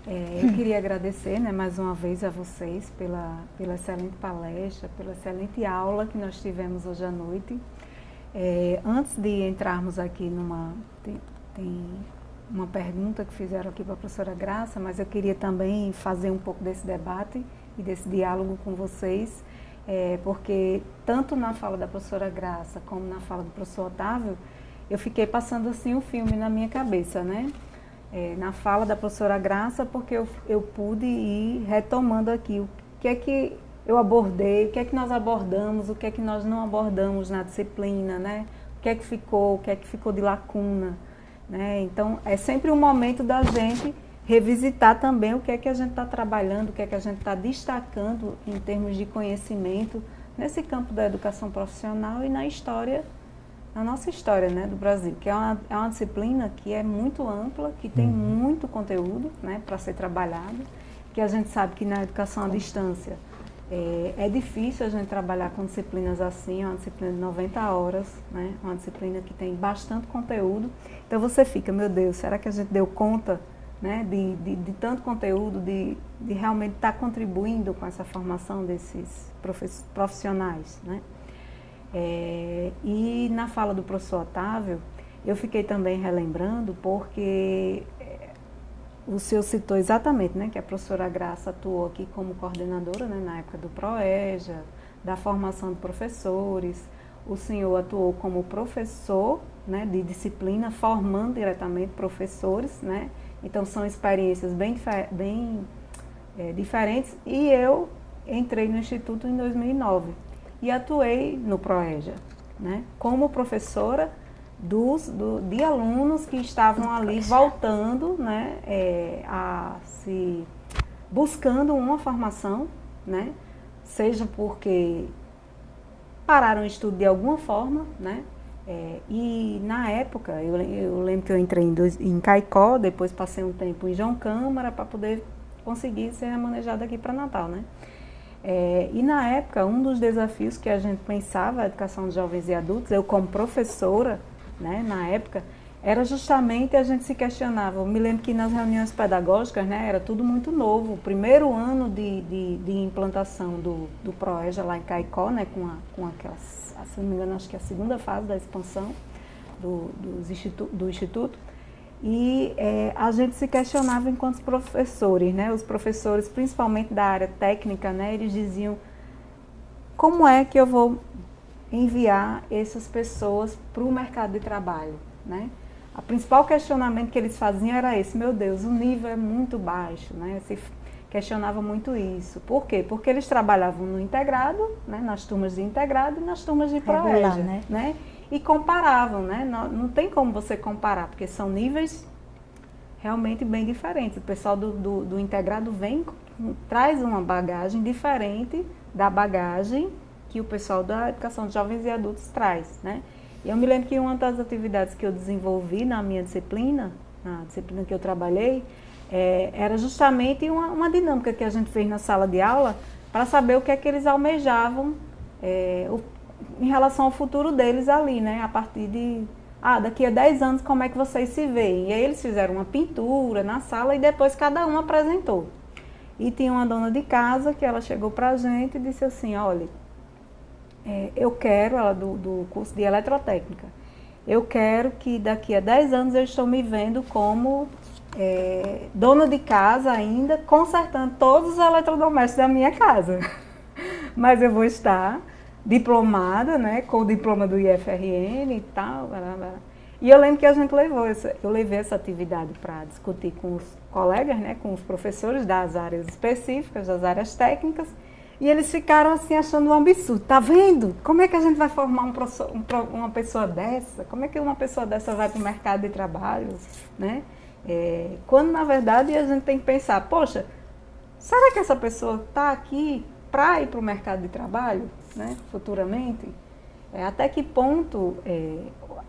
Eu queria agradecer, né, mais uma vez a vocês pela excelente palestra, pela excelente aula que nós tivemos hoje à noite. Antes de entrarmos aqui tem uma pergunta que fizeram aqui para a professora Graça, mas eu queria também fazer um pouco desse debate e desse diálogo com vocês, porque tanto na fala da professora Graça como na fala do professor Otávio, eu fiquei passando assim um filme na minha cabeça, né? Na fala da professora Graça, porque eu pude ir retomando aqui o que é que eu abordei, o que é que nós abordamos, o que é que nós não abordamos na disciplina, né? O que é que ficou de lacuna, né? Então, é sempre um momento da gente revisitar também o que é que a gente está trabalhando, o que é que a gente está destacando em termos de conhecimento nesse campo da educação profissional e na nossa história, né, do Brasil, que é uma disciplina que é muito ampla, que tem muito conteúdo, né, para ser trabalhado, que a gente sabe que na educação à distância é difícil a gente trabalhar com disciplinas assim, é uma disciplina de 90 horas, né, uma disciplina que tem bastante conteúdo. Então você fica, meu Deus, será que a gente deu conta, né, de tanto conteúdo, de realmente estar contribuindo com essa formação desses profissionais, né? E na fala do professor Otávio, eu fiquei também relembrando, porque o senhor citou exatamente, né, que a professora Graça atuou aqui como coordenadora, né, na época do PROEJA, da formação de professores. O senhor atuou como professor, né, de disciplina, formando diretamente professores, né? Então são experiências bem diferentes. E eu entrei no Instituto em 2009 e atuei no PROEJA, né, como professora de alunos que estavam ali voltando, né, buscando uma formação, né, seja porque pararam o estudo de alguma forma, né, e na época, eu lembro que eu entrei em Caicó, depois passei um tempo em João Câmara para poder conseguir ser remanejada aqui para Natal, né. E na época, um dos desafios que a gente pensava, a educação de jovens e adultos, eu como professora, né, na época, era justamente a gente se questionava. Eu me lembro que nas reuniões pedagógicas, né, era tudo muito novo. O primeiro ano de implantação do PROEJA lá em Caicó, né, com aquelas, se não me engano, acho que é a segunda fase da expansão do Instituto. E a gente se questionava enquanto professores, né? Os professores, principalmente da área técnica, né? Eles diziam, como é que eu vou enviar essas pessoas para o mercado de trabalho, né? O principal questionamento que eles faziam era esse, meu Deus, o nível é muito baixo, né? Se questionava muito isso. Por quê? Porque eles trabalhavam no integrado, né? Nas turmas de integrado e nas turmas de PROEJA, né? E comparavam, né? Não tem como você comparar, porque são níveis realmente bem diferentes. O pessoal do integrado traz uma bagagem diferente da bagagem que o pessoal da educação de jovens e adultos traz, né? E eu me lembro que uma das atividades que eu desenvolvi na minha disciplina, na disciplina que eu trabalhei, era justamente uma dinâmica que a gente fez na sala de aula para saber o que é que eles almejavam em relação ao futuro deles ali, né? A partir de, daqui a 10 anos, como é que vocês se veem? E aí eles fizeram uma pintura na sala e depois cada um apresentou. E tinha uma dona de casa que ela chegou pra gente e disse assim, olha, eu quero, ela do curso de eletrotécnica, eu quero que daqui a 10 anos eu estou me vendo como dona de casa ainda, consertando todos os eletrodomésticos da minha casa. Mas eu vou estar diplomada, né, com o diploma do IFRN e tal. E eu lembro que a gente eu levei essa atividade para discutir com os colegas, né, com os professores das áreas específicas, das áreas técnicas, e eles ficaram assim achando um absurdo. Tá vendo? Como é que a gente vai formar uma pessoa dessa? Como é que uma pessoa dessa vai para o mercado de trabalho, né? Quando, na verdade, a gente tem que pensar, poxa, será que essa pessoa está aqui para ir para o mercado de trabalho, né, futuramente? Até que ponto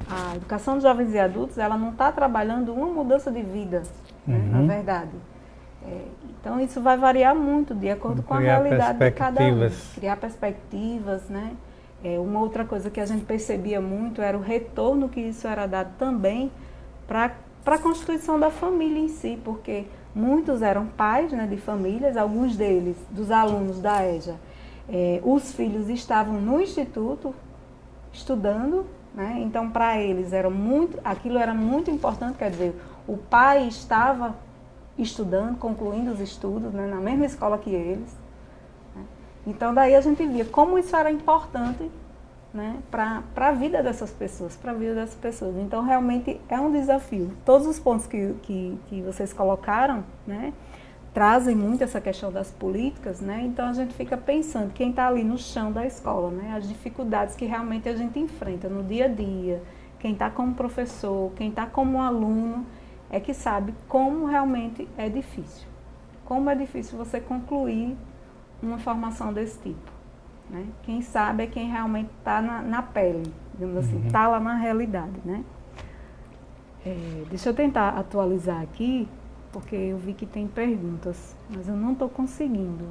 a educação de jovens e adultos ela não está trabalhando uma mudança de vida, né, na verdade. Então isso vai variar muito de acordo com a realidade de cada um. Criar perspectivas, né? Uma outra coisa que a gente percebia muito era o retorno que isso era dado também para a constituição da família em si, porque muitos eram pais, né, de famílias, alguns deles, dos alunos da EJA, os filhos estavam no instituto estudando, né? Então para eles aquilo era muito importante, quer dizer, o pai estava estudando, concluindo os estudos, né, na mesma escola que eles. Né? Então daí a gente via como isso era importante, né, para a vida dessas pessoas, Então realmente é um desafio. Todos os pontos que vocês colocaram, né, trazem muito essa questão das políticas, né? Então a gente fica pensando, quem está ali no chão da escola, né, as dificuldades que realmente a gente enfrenta no dia a dia, quem está como professor, quem está como aluno, é que sabe como realmente é difícil. Como é difícil você concluir uma formação desse tipo. Né? Quem sabe é quem realmente está na pele, digamos assim, está lá na realidade. Né? Deixa eu tentar atualizar aqui, porque eu vi que tem perguntas, mas eu não estou conseguindo.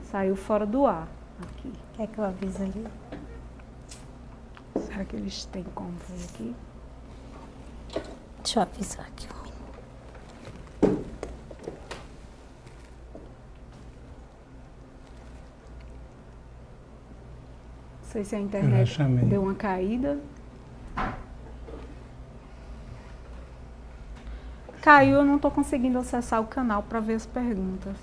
Saiu fora do ar aqui. Quer que eu avise ali? Será que eles têm como ver aqui? Deixa eu avisar aqui. Não sei se a internet deu uma caída. Caiu, eu não estou conseguindo acessar o canal para ver as perguntas.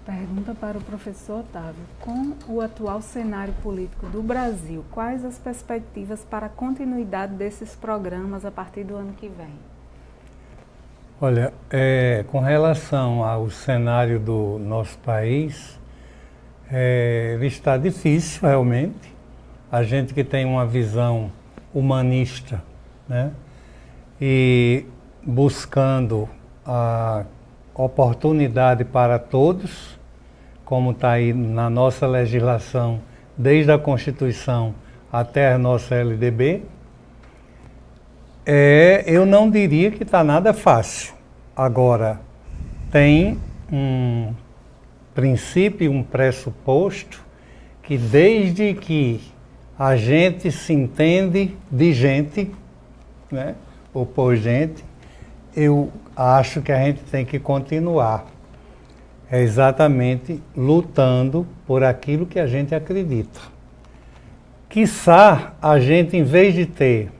Pergunta para o professor Otávio. Com o atual cenário político do Brasil, quais as perspectivas para a continuidade desses programas a partir do ano que vem? Olha, com relação ao cenário do nosso país, ele está difícil realmente. A gente que tem uma visão humanista, né, e buscando a oportunidade para todos, como está aí na nossa legislação, desde a Constituição até a nossa LDB, eu não diria que está nada fácil. Agora, tem um princípio, um pressuposto, que desde que a gente se entende de gente, né, ou por gente, eu acho que a gente tem que continuar. É exatamente lutando por aquilo que a gente acredita. Quiçá a gente, em vez de ter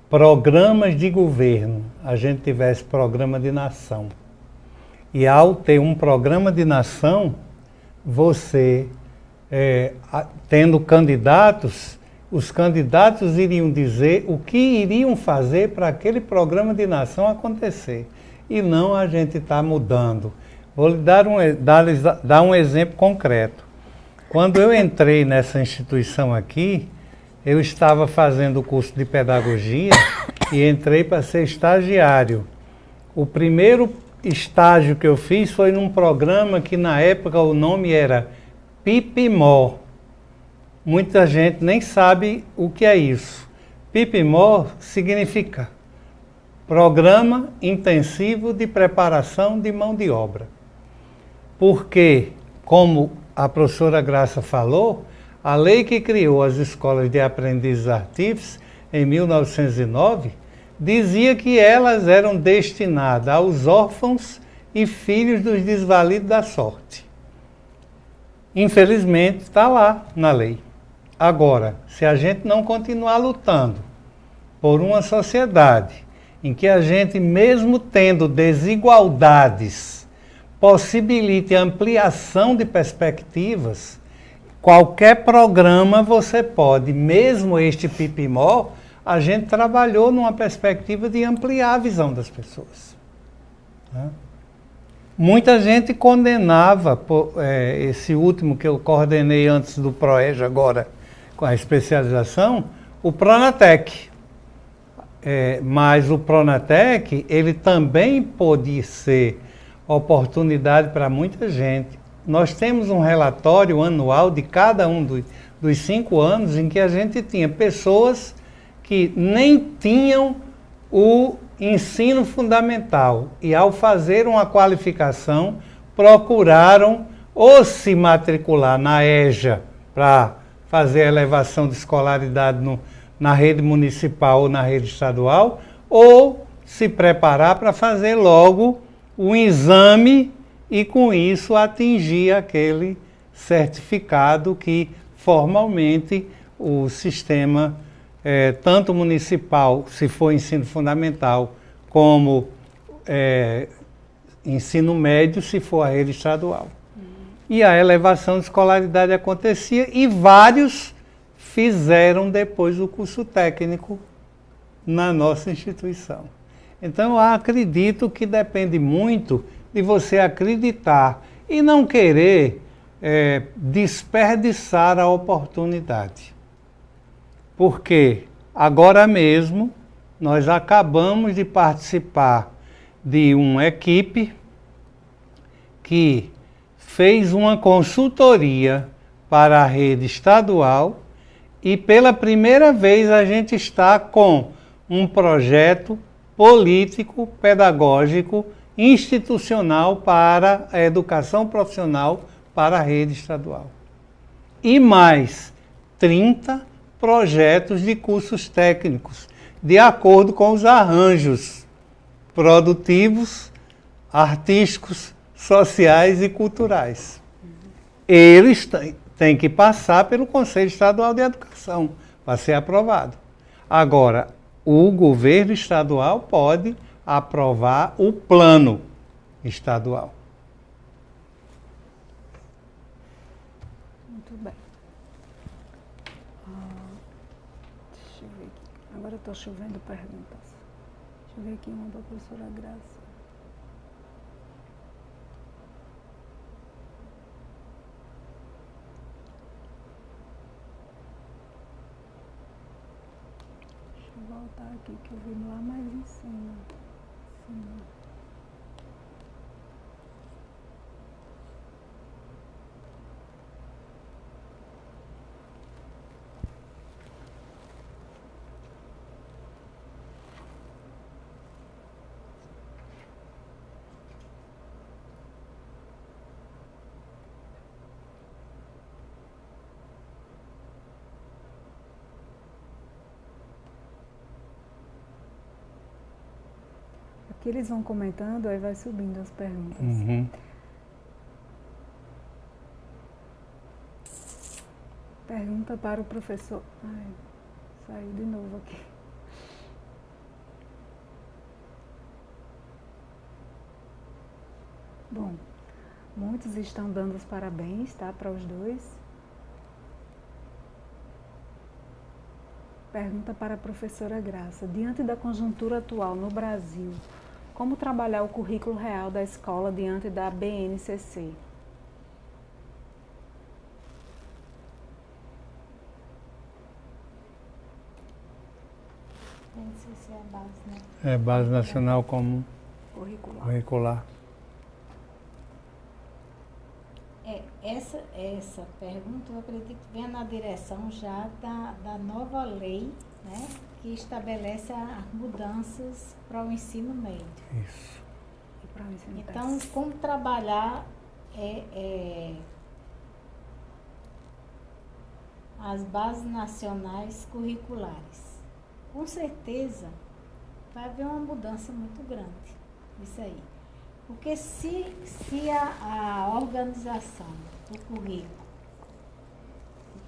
programas de governo, a gente tivesse programa de nação. E ao ter um programa de nação, você, tendo candidatos, os candidatos iriam dizer o que iriam fazer para aquele programa de nação acontecer. E não a gente está mudando. Vou lhe dar um exemplo concreto. Quando eu entrei nessa instituição aqui, eu estava fazendo o curso de pedagogia e entrei para ser estagiário. O primeiro estágio que eu fiz foi num programa que na época o nome era PIPIMO. Muita gente nem sabe o que é isso. PIPIMO significa Programa Intensivo de Preparação de Mão de Obra. Porque, como a professora Graça falou, A lei que criou as escolas de aprendizes artífices, em 1909, dizia que elas eram destinadas aos órfãos e filhos dos desvalidos da sorte. Infelizmente, está lá na lei. Agora, se a gente não continuar lutando por uma sociedade em que a gente, mesmo tendo desigualdades, possibilite ampliação de perspectivas, qualquer programa você pode, mesmo este PIPIMO, a gente trabalhou numa perspectiva de ampliar a visão das pessoas. Né? Muita gente condenava, esse último que eu coordenei antes do PROEJ agora, com a especialização, o Pronatec. Mas o Pronatec, ele também pode ser oportunidade para muita gente. Nós temos um relatório anual de cada um dos 5 anos em que a gente tinha pessoas que nem tinham o ensino fundamental e, ao fazer uma qualificação, procuraram ou se matricular na EJA para fazer a elevação de escolaridade na rede municipal ou na rede estadual, ou se preparar para fazer logo um exame e, com isso, atingir aquele certificado que, formalmente, o sistema tanto municipal, se for ensino fundamental, como ensino médio, se for a rede estadual. E a elevação de escolaridade acontecia e vários fizeram depois o curso técnico na nossa instituição. Então, eu acredito que depende muito de você acreditar e não querer desperdiçar a oportunidade. Porque agora mesmo nós acabamos de participar de uma equipe que fez uma consultoria para a rede estadual e pela primeira vez a gente está com um projeto político, pedagógico, institucional para a educação profissional para a rede estadual. E mais 30 projetos de cursos técnicos, de acordo com os arranjos produtivos, artísticos, sociais e culturais. Eles têm que passar pelo Conselho Estadual de Educação para ser aprovado. Agora, o governo estadual pode aprovar o plano estadual. Muito bem. Deixa eu ver aqui. Agora eu estou chovendo perguntas. Deixa eu ver aqui uma da professora Graça. Deixa eu voltar aqui que eu vi lá mais em cima. Aqui eles vão comentando, aí vai subindo as perguntas. Uhum. Pergunta para o professor. Ai, saiu de novo aqui. Bom, muitos estão dando os parabéns, tá, para os dois. Pergunta para a professora Graça. Diante da conjuntura atual no Brasil, como trabalhar o currículo real da escola diante da BNCC? BNCC é a base, né? É Base Nacional Comum Curricular. Essa pergunta, eu acredito que vem na direção já da nova lei, né, que estabelece as mudanças para o ensino médio. Isso. E para o ensino Então, médio. como trabalhar as bases nacionais curriculares. Com certeza vai haver uma mudança muito grande nisso aí. Porque se a organização do currículo,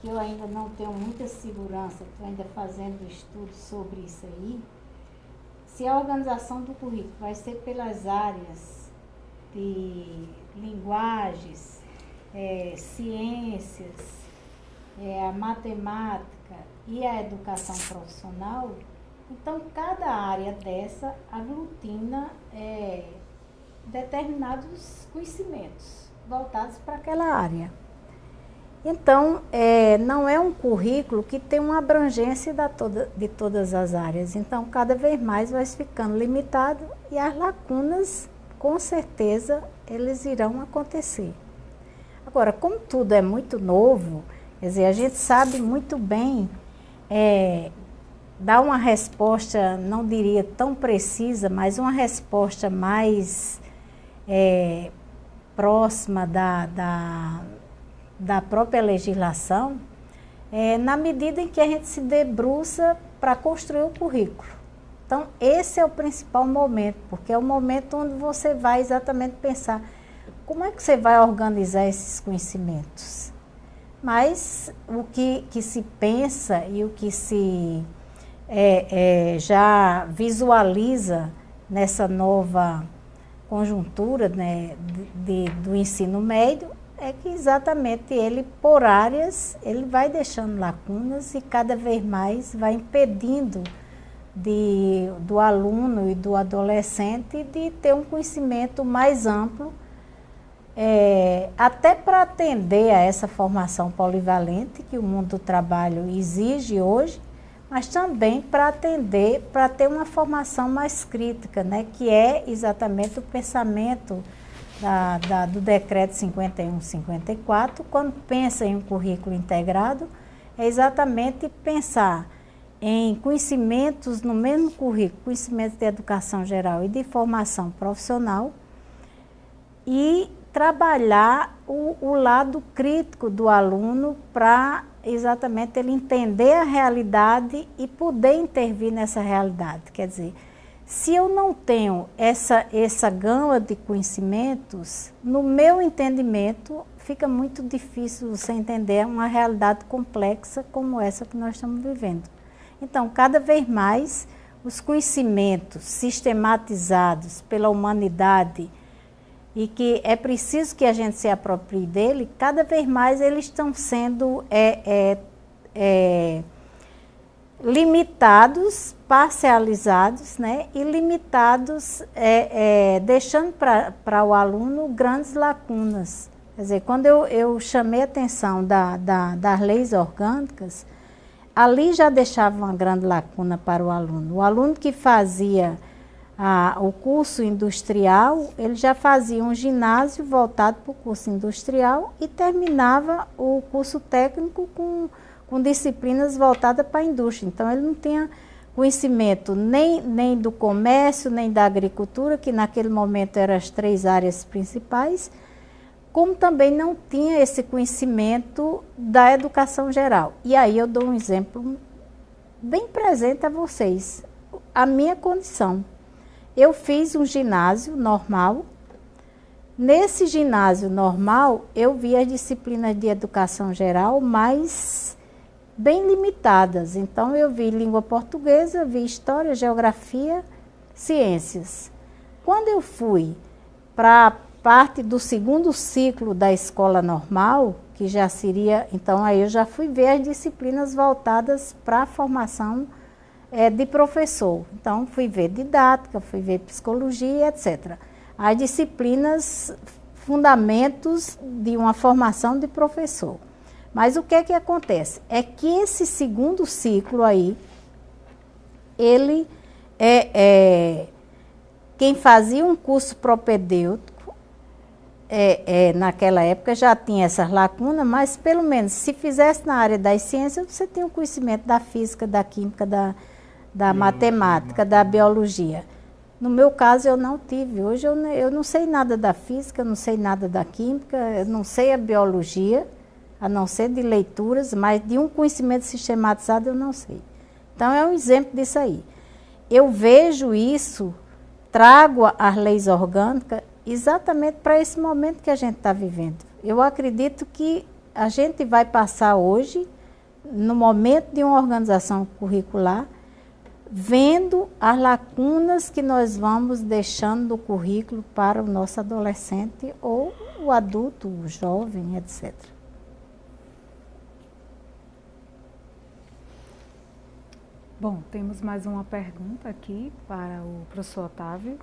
que eu ainda não tenho muita segurança, estou ainda fazendo estudo sobre isso aí, se a organização do currículo vai ser pelas áreas de linguagens, ciências, a matemática e a educação profissional, então cada área dessa aglutina determinados conhecimentos voltados para aquela área. Então, não é um currículo que tem uma abrangência de todas as áreas. Então, cada vez mais vai ficando limitado e as lacunas, com certeza, eles irão acontecer. Agora, como tudo é muito novo, quer dizer, a gente sabe muito bem dar uma resposta, não diria tão precisa, mas uma resposta mais próxima da própria legislação, na medida em que a gente se debruça para construir o currículo. Então, esse é o principal momento, porque é o momento onde você vai exatamente pensar como é que você vai organizar esses conhecimentos. Mas o que se pensa e o que se já visualiza nessa nova conjuntura, né, do ensino médio é que exatamente ele, por áreas, ele vai deixando lacunas e cada vez mais vai impedindo do aluno e do adolescente de ter um conhecimento mais amplo, até para atender a essa formação polivalente que o mundo do trabalho exige hoje, mas também para atender, para ter uma formação mais crítica, né, que é exatamente o pensamento do decreto 51/54, quando pensa em um currículo integrado, é exatamente pensar em conhecimentos no mesmo currículo, conhecimentos de educação geral e de formação profissional, e trabalhar o lado crítico do aluno para exatamente ele entender a realidade e poder intervir nessa realidade. Quer dizer, se eu não tenho essa gama de conhecimentos, no meu entendimento, fica muito difícil você entender uma realidade complexa como essa que nós estamos vivendo. Então, cada vez mais, os conhecimentos sistematizados pela humanidade e que é preciso que a gente se aproprie dele, cada vez mais eles estão sendo limitados, parcializados, né, e limitados, deixando para o aluno grandes lacunas. Quer dizer, quando eu chamei a atenção das leis orgânicas, ali já deixava uma grande lacuna para o aluno. O aluno que fazia o curso industrial, ele já fazia um ginásio voltado para o curso industrial e terminava o curso técnico com disciplinas voltadas para a indústria. Então, ele não tinha conhecimento nem do comércio, nem da agricultura, que naquele momento eram as 3 áreas principais, como também não tinha esse conhecimento da educação geral. E aí eu dou um exemplo bem presente a vocês. A minha condição. Eu fiz um ginásio normal. Nesse ginásio normal, eu vi as disciplinas de educação geral mais bem limitadas. Então, eu vi língua portuguesa, vi história, geografia, ciências. Quando eu fui para a parte do segundo ciclo da escola normal, que já seria, então aí eu já fui ver as disciplinas voltadas para a formação de professor. Então, fui ver didática, fui ver psicologia, etc. As disciplinas, fundamentos de uma formação de professor. Mas o que é que acontece? É que esse segundo ciclo aí, ele quem fazia um curso propedêutico, naquela época já tinha essas lacunas, mas pelo menos se fizesse na área das ciências, você tinha um conhecimento da física, da química, da matemática, da biologia. No meu caso, eu não tive. Hoje eu não sei nada da física, eu não sei nada da química, eu não sei a biologia, a não ser de leituras, mas de um conhecimento sistematizado eu não sei. Então é um exemplo disso aí. Eu vejo isso, trago as leis orgânicas exatamente para esse momento que a gente está vivendo. Eu acredito que a gente vai passar hoje, no momento de uma organização curricular, vendo as lacunas que nós vamos deixando no currículo para o nosso adolescente ou o adulto, o jovem, etc. Bom, temos mais uma pergunta aqui para o professor Otávio.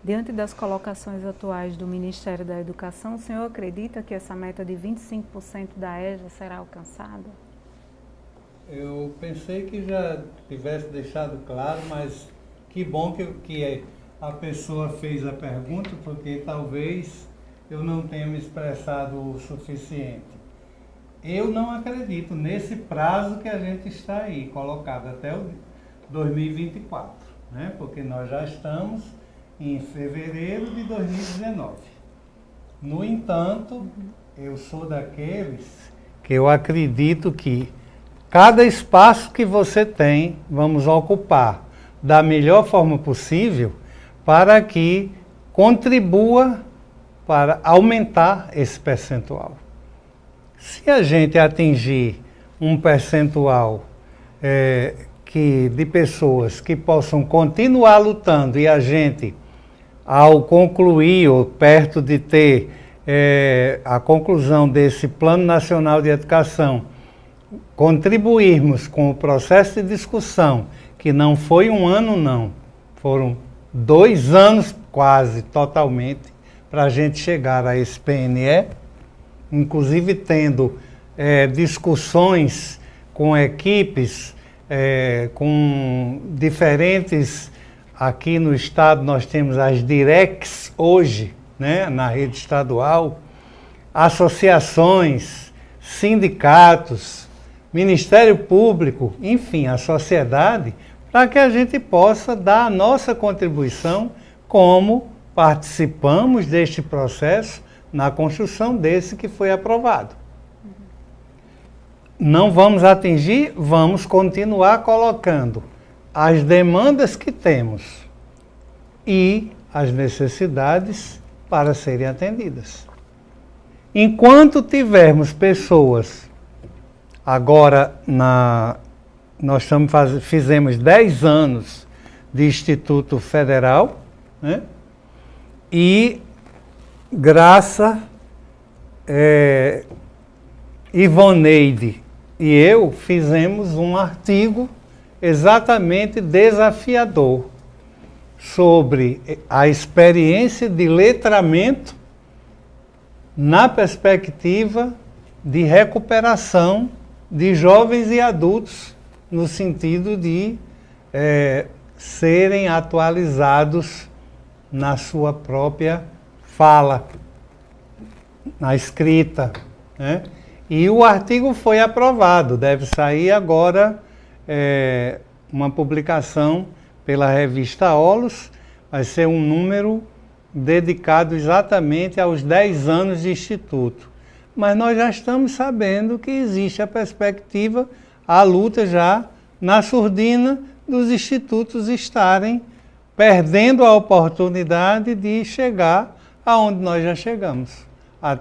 Diante das colocações atuais do Ministério da Educação, o senhor acredita que essa meta de 25% da EJA será alcançada? Eu pensei que já tivesse deixado claro, mas que bom que a pessoa fez a pergunta, porque talvez eu não tenha me expressado o suficiente. Eu não acredito nesse prazo que a gente está aí, colocado até o 2024, né? Porque nós já estamos em fevereiro de 2019. No entanto, eu sou daqueles que eu acredito que cada espaço que você tem, vamos ocupar da melhor forma possível para que contribua para aumentar esse percentual. Se a gente atingir um percentual de pessoas que possam continuar lutando e a gente, ao concluir ou perto de ter a conclusão desse Plano Nacional de Educação, contribuirmos com o processo de discussão, que não foi um ano não, foram 2 anos quase totalmente para a gente chegar a esse PNE, inclusive tendo discussões com equipes, com diferentes, aqui no estado nós temos as DIRECs hoje, né, na rede estadual, associações, sindicatos, Ministério Público, enfim, a sociedade, para que a gente possa dar a nossa contribuição como participamos deste processo na construção desse que foi aprovado. Não vamos atingir, vamos continuar colocando as demandas que temos e as necessidades para serem atendidas. Enquanto tivermos pessoas, agora nós fizemos 10 anos de Instituto Federal, né? E Graça, Ivoneide e eu fizemos um artigo exatamente desafiador sobre a experiência de letramento na perspectiva de recuperação de jovens e adultos, no sentido de serem atualizados na sua própria fala, na escrita, né? E o artigo foi aprovado, deve sair agora uma publicação pela revista Holos, vai ser um número dedicado exatamente aos 10 anos de Instituto. Mas nós já estamos sabendo que existe a perspectiva, a luta já na surdina dos institutos estarem perdendo a oportunidade de chegar aonde nós já chegamos. A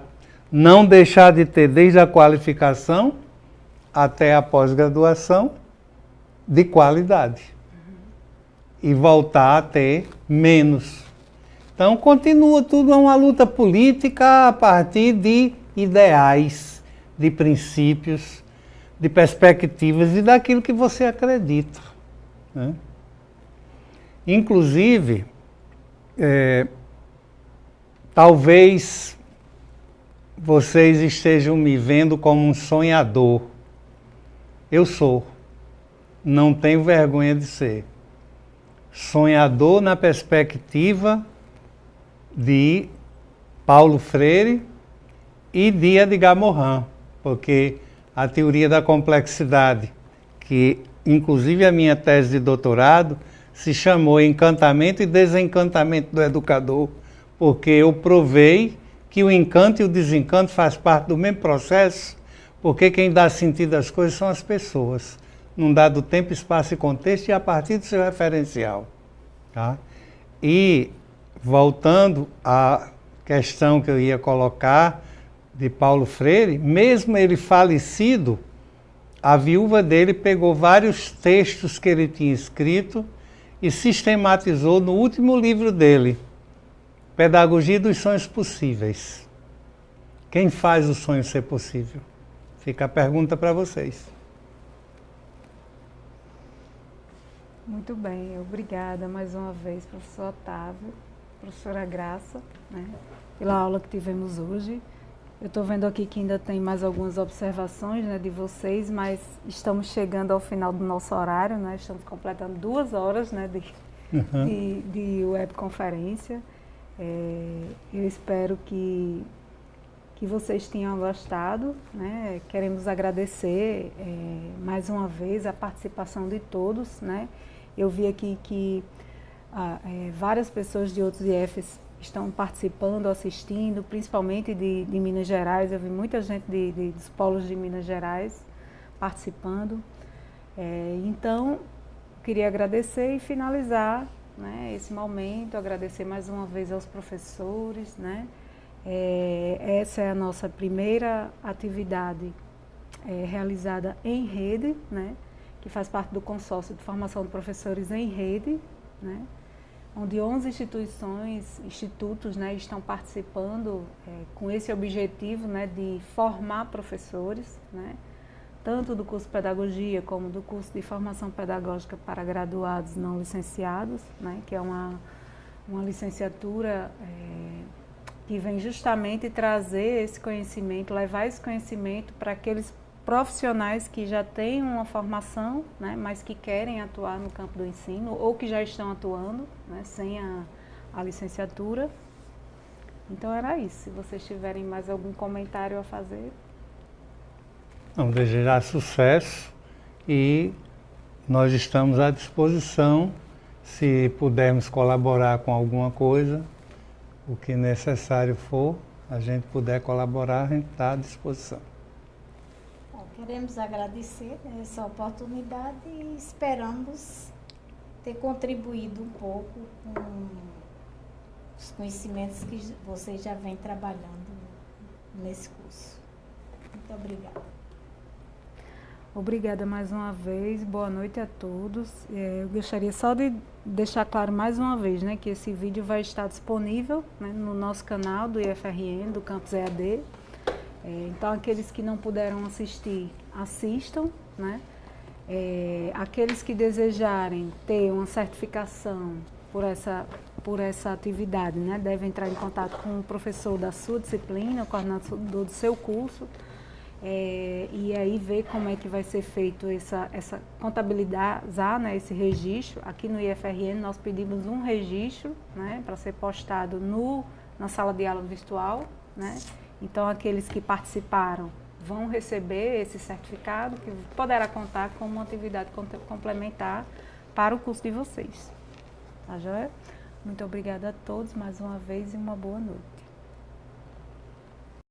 não deixar de ter desde a qualificação até a pós-graduação de qualidade. E voltar a ter menos. Então continua tudo uma luta política a partir de ideais, de princípios, de perspectivas e daquilo que você acredita, né? Inclusive, talvez vocês estejam me vendo como um sonhador. Eu sou. Não tenho vergonha de ser. Sonhador na perspectiva de Paulo Freire e de Edgar Morin, porque a teoria da complexidade, que inclusive a minha tese de doutorado se chamou Encantamento e Desencantamento do Educador, porque eu provei que o encanto e o desencanto faz parte do mesmo processo, Porque quem dá sentido às coisas são as pessoas, num dado tempo, espaço e contexto, e a partir do seu referencial. Tá? E, voltando à questão que eu ia colocar de Paulo Freire, mesmo ele falecido, a viúva dele pegou vários textos que ele tinha escrito e sistematizou no último livro dele, Pedagogia dos Sonhos Possíveis. Quem faz o sonho ser possível? Fica a pergunta para vocês. Muito bem, obrigada mais uma vez, professor Otávio, professora Graça, né, pela aula que tivemos hoje. Eu estou vendo aqui que ainda tem mais algumas observações, né, de vocês, mas estamos chegando ao final do nosso horário, né, estamos completando 2 horas, né, de webconferência. Eu espero que vocês tenham gostado, né? Queremos agradecer mais uma vez a participação de todos, né? Eu vi aqui que várias pessoas de outros IFs estão participando, assistindo, principalmente de Minas Gerais. Eu vi muita gente dos polos de Minas Gerais participando. Então, queria agradecer e finalizar, né, esse momento, agradecer mais uma vez aos professores, né? Essa é a nossa primeira atividade realizada em rede, né, que faz parte do consórcio de formação de professores em rede, né, onde 11 institutos, né, estão participando com esse objetivo, né, de formar professores, né, tanto do curso de pedagogia como do curso de formação pedagógica para graduados não licenciados, né, que é uma licenciatura que vem justamente trazer esse conhecimento, levar esse conhecimento para aqueles profissionais que já têm uma formação, né, mas que querem atuar no campo do ensino ou que já estão atuando, né, sem a licenciatura. Então era isso. Se vocês tiverem mais algum comentário a fazer. Vamos desejar sucesso e nós estamos à disposição, se pudermos colaborar com alguma coisa, o que necessário for, a gente puder colaborar, a gente está à disposição. Bom, queremos agradecer essa oportunidade e esperamos ter contribuído um pouco com os conhecimentos que vocês já vêm trabalhando nesse curso. Muito obrigada. Obrigada mais uma vez, boa noite a todos. Eu gostaria só de deixar claro mais uma vez, né, que esse vídeo vai estar disponível, né, no nosso canal do IFRN, do Campus EAD. Então, aqueles que não puderam assistir, assistam, né? Aqueles que desejarem ter uma certificação por essa atividade, né, devem entrar em contato com o professor da sua disciplina, o coordenador do seu curso, e aí ver como é que vai ser feito essa contabilizar, né, esse registro. Aqui no IFRN nós pedimos um registro, né, para ser postado na sala de aula virtual, né? Então aqueles que participaram vão receber esse certificado que poderá contar como uma atividade complementar para o curso de vocês. Tá joia? Muito obrigada a todos mais uma vez e uma boa noite.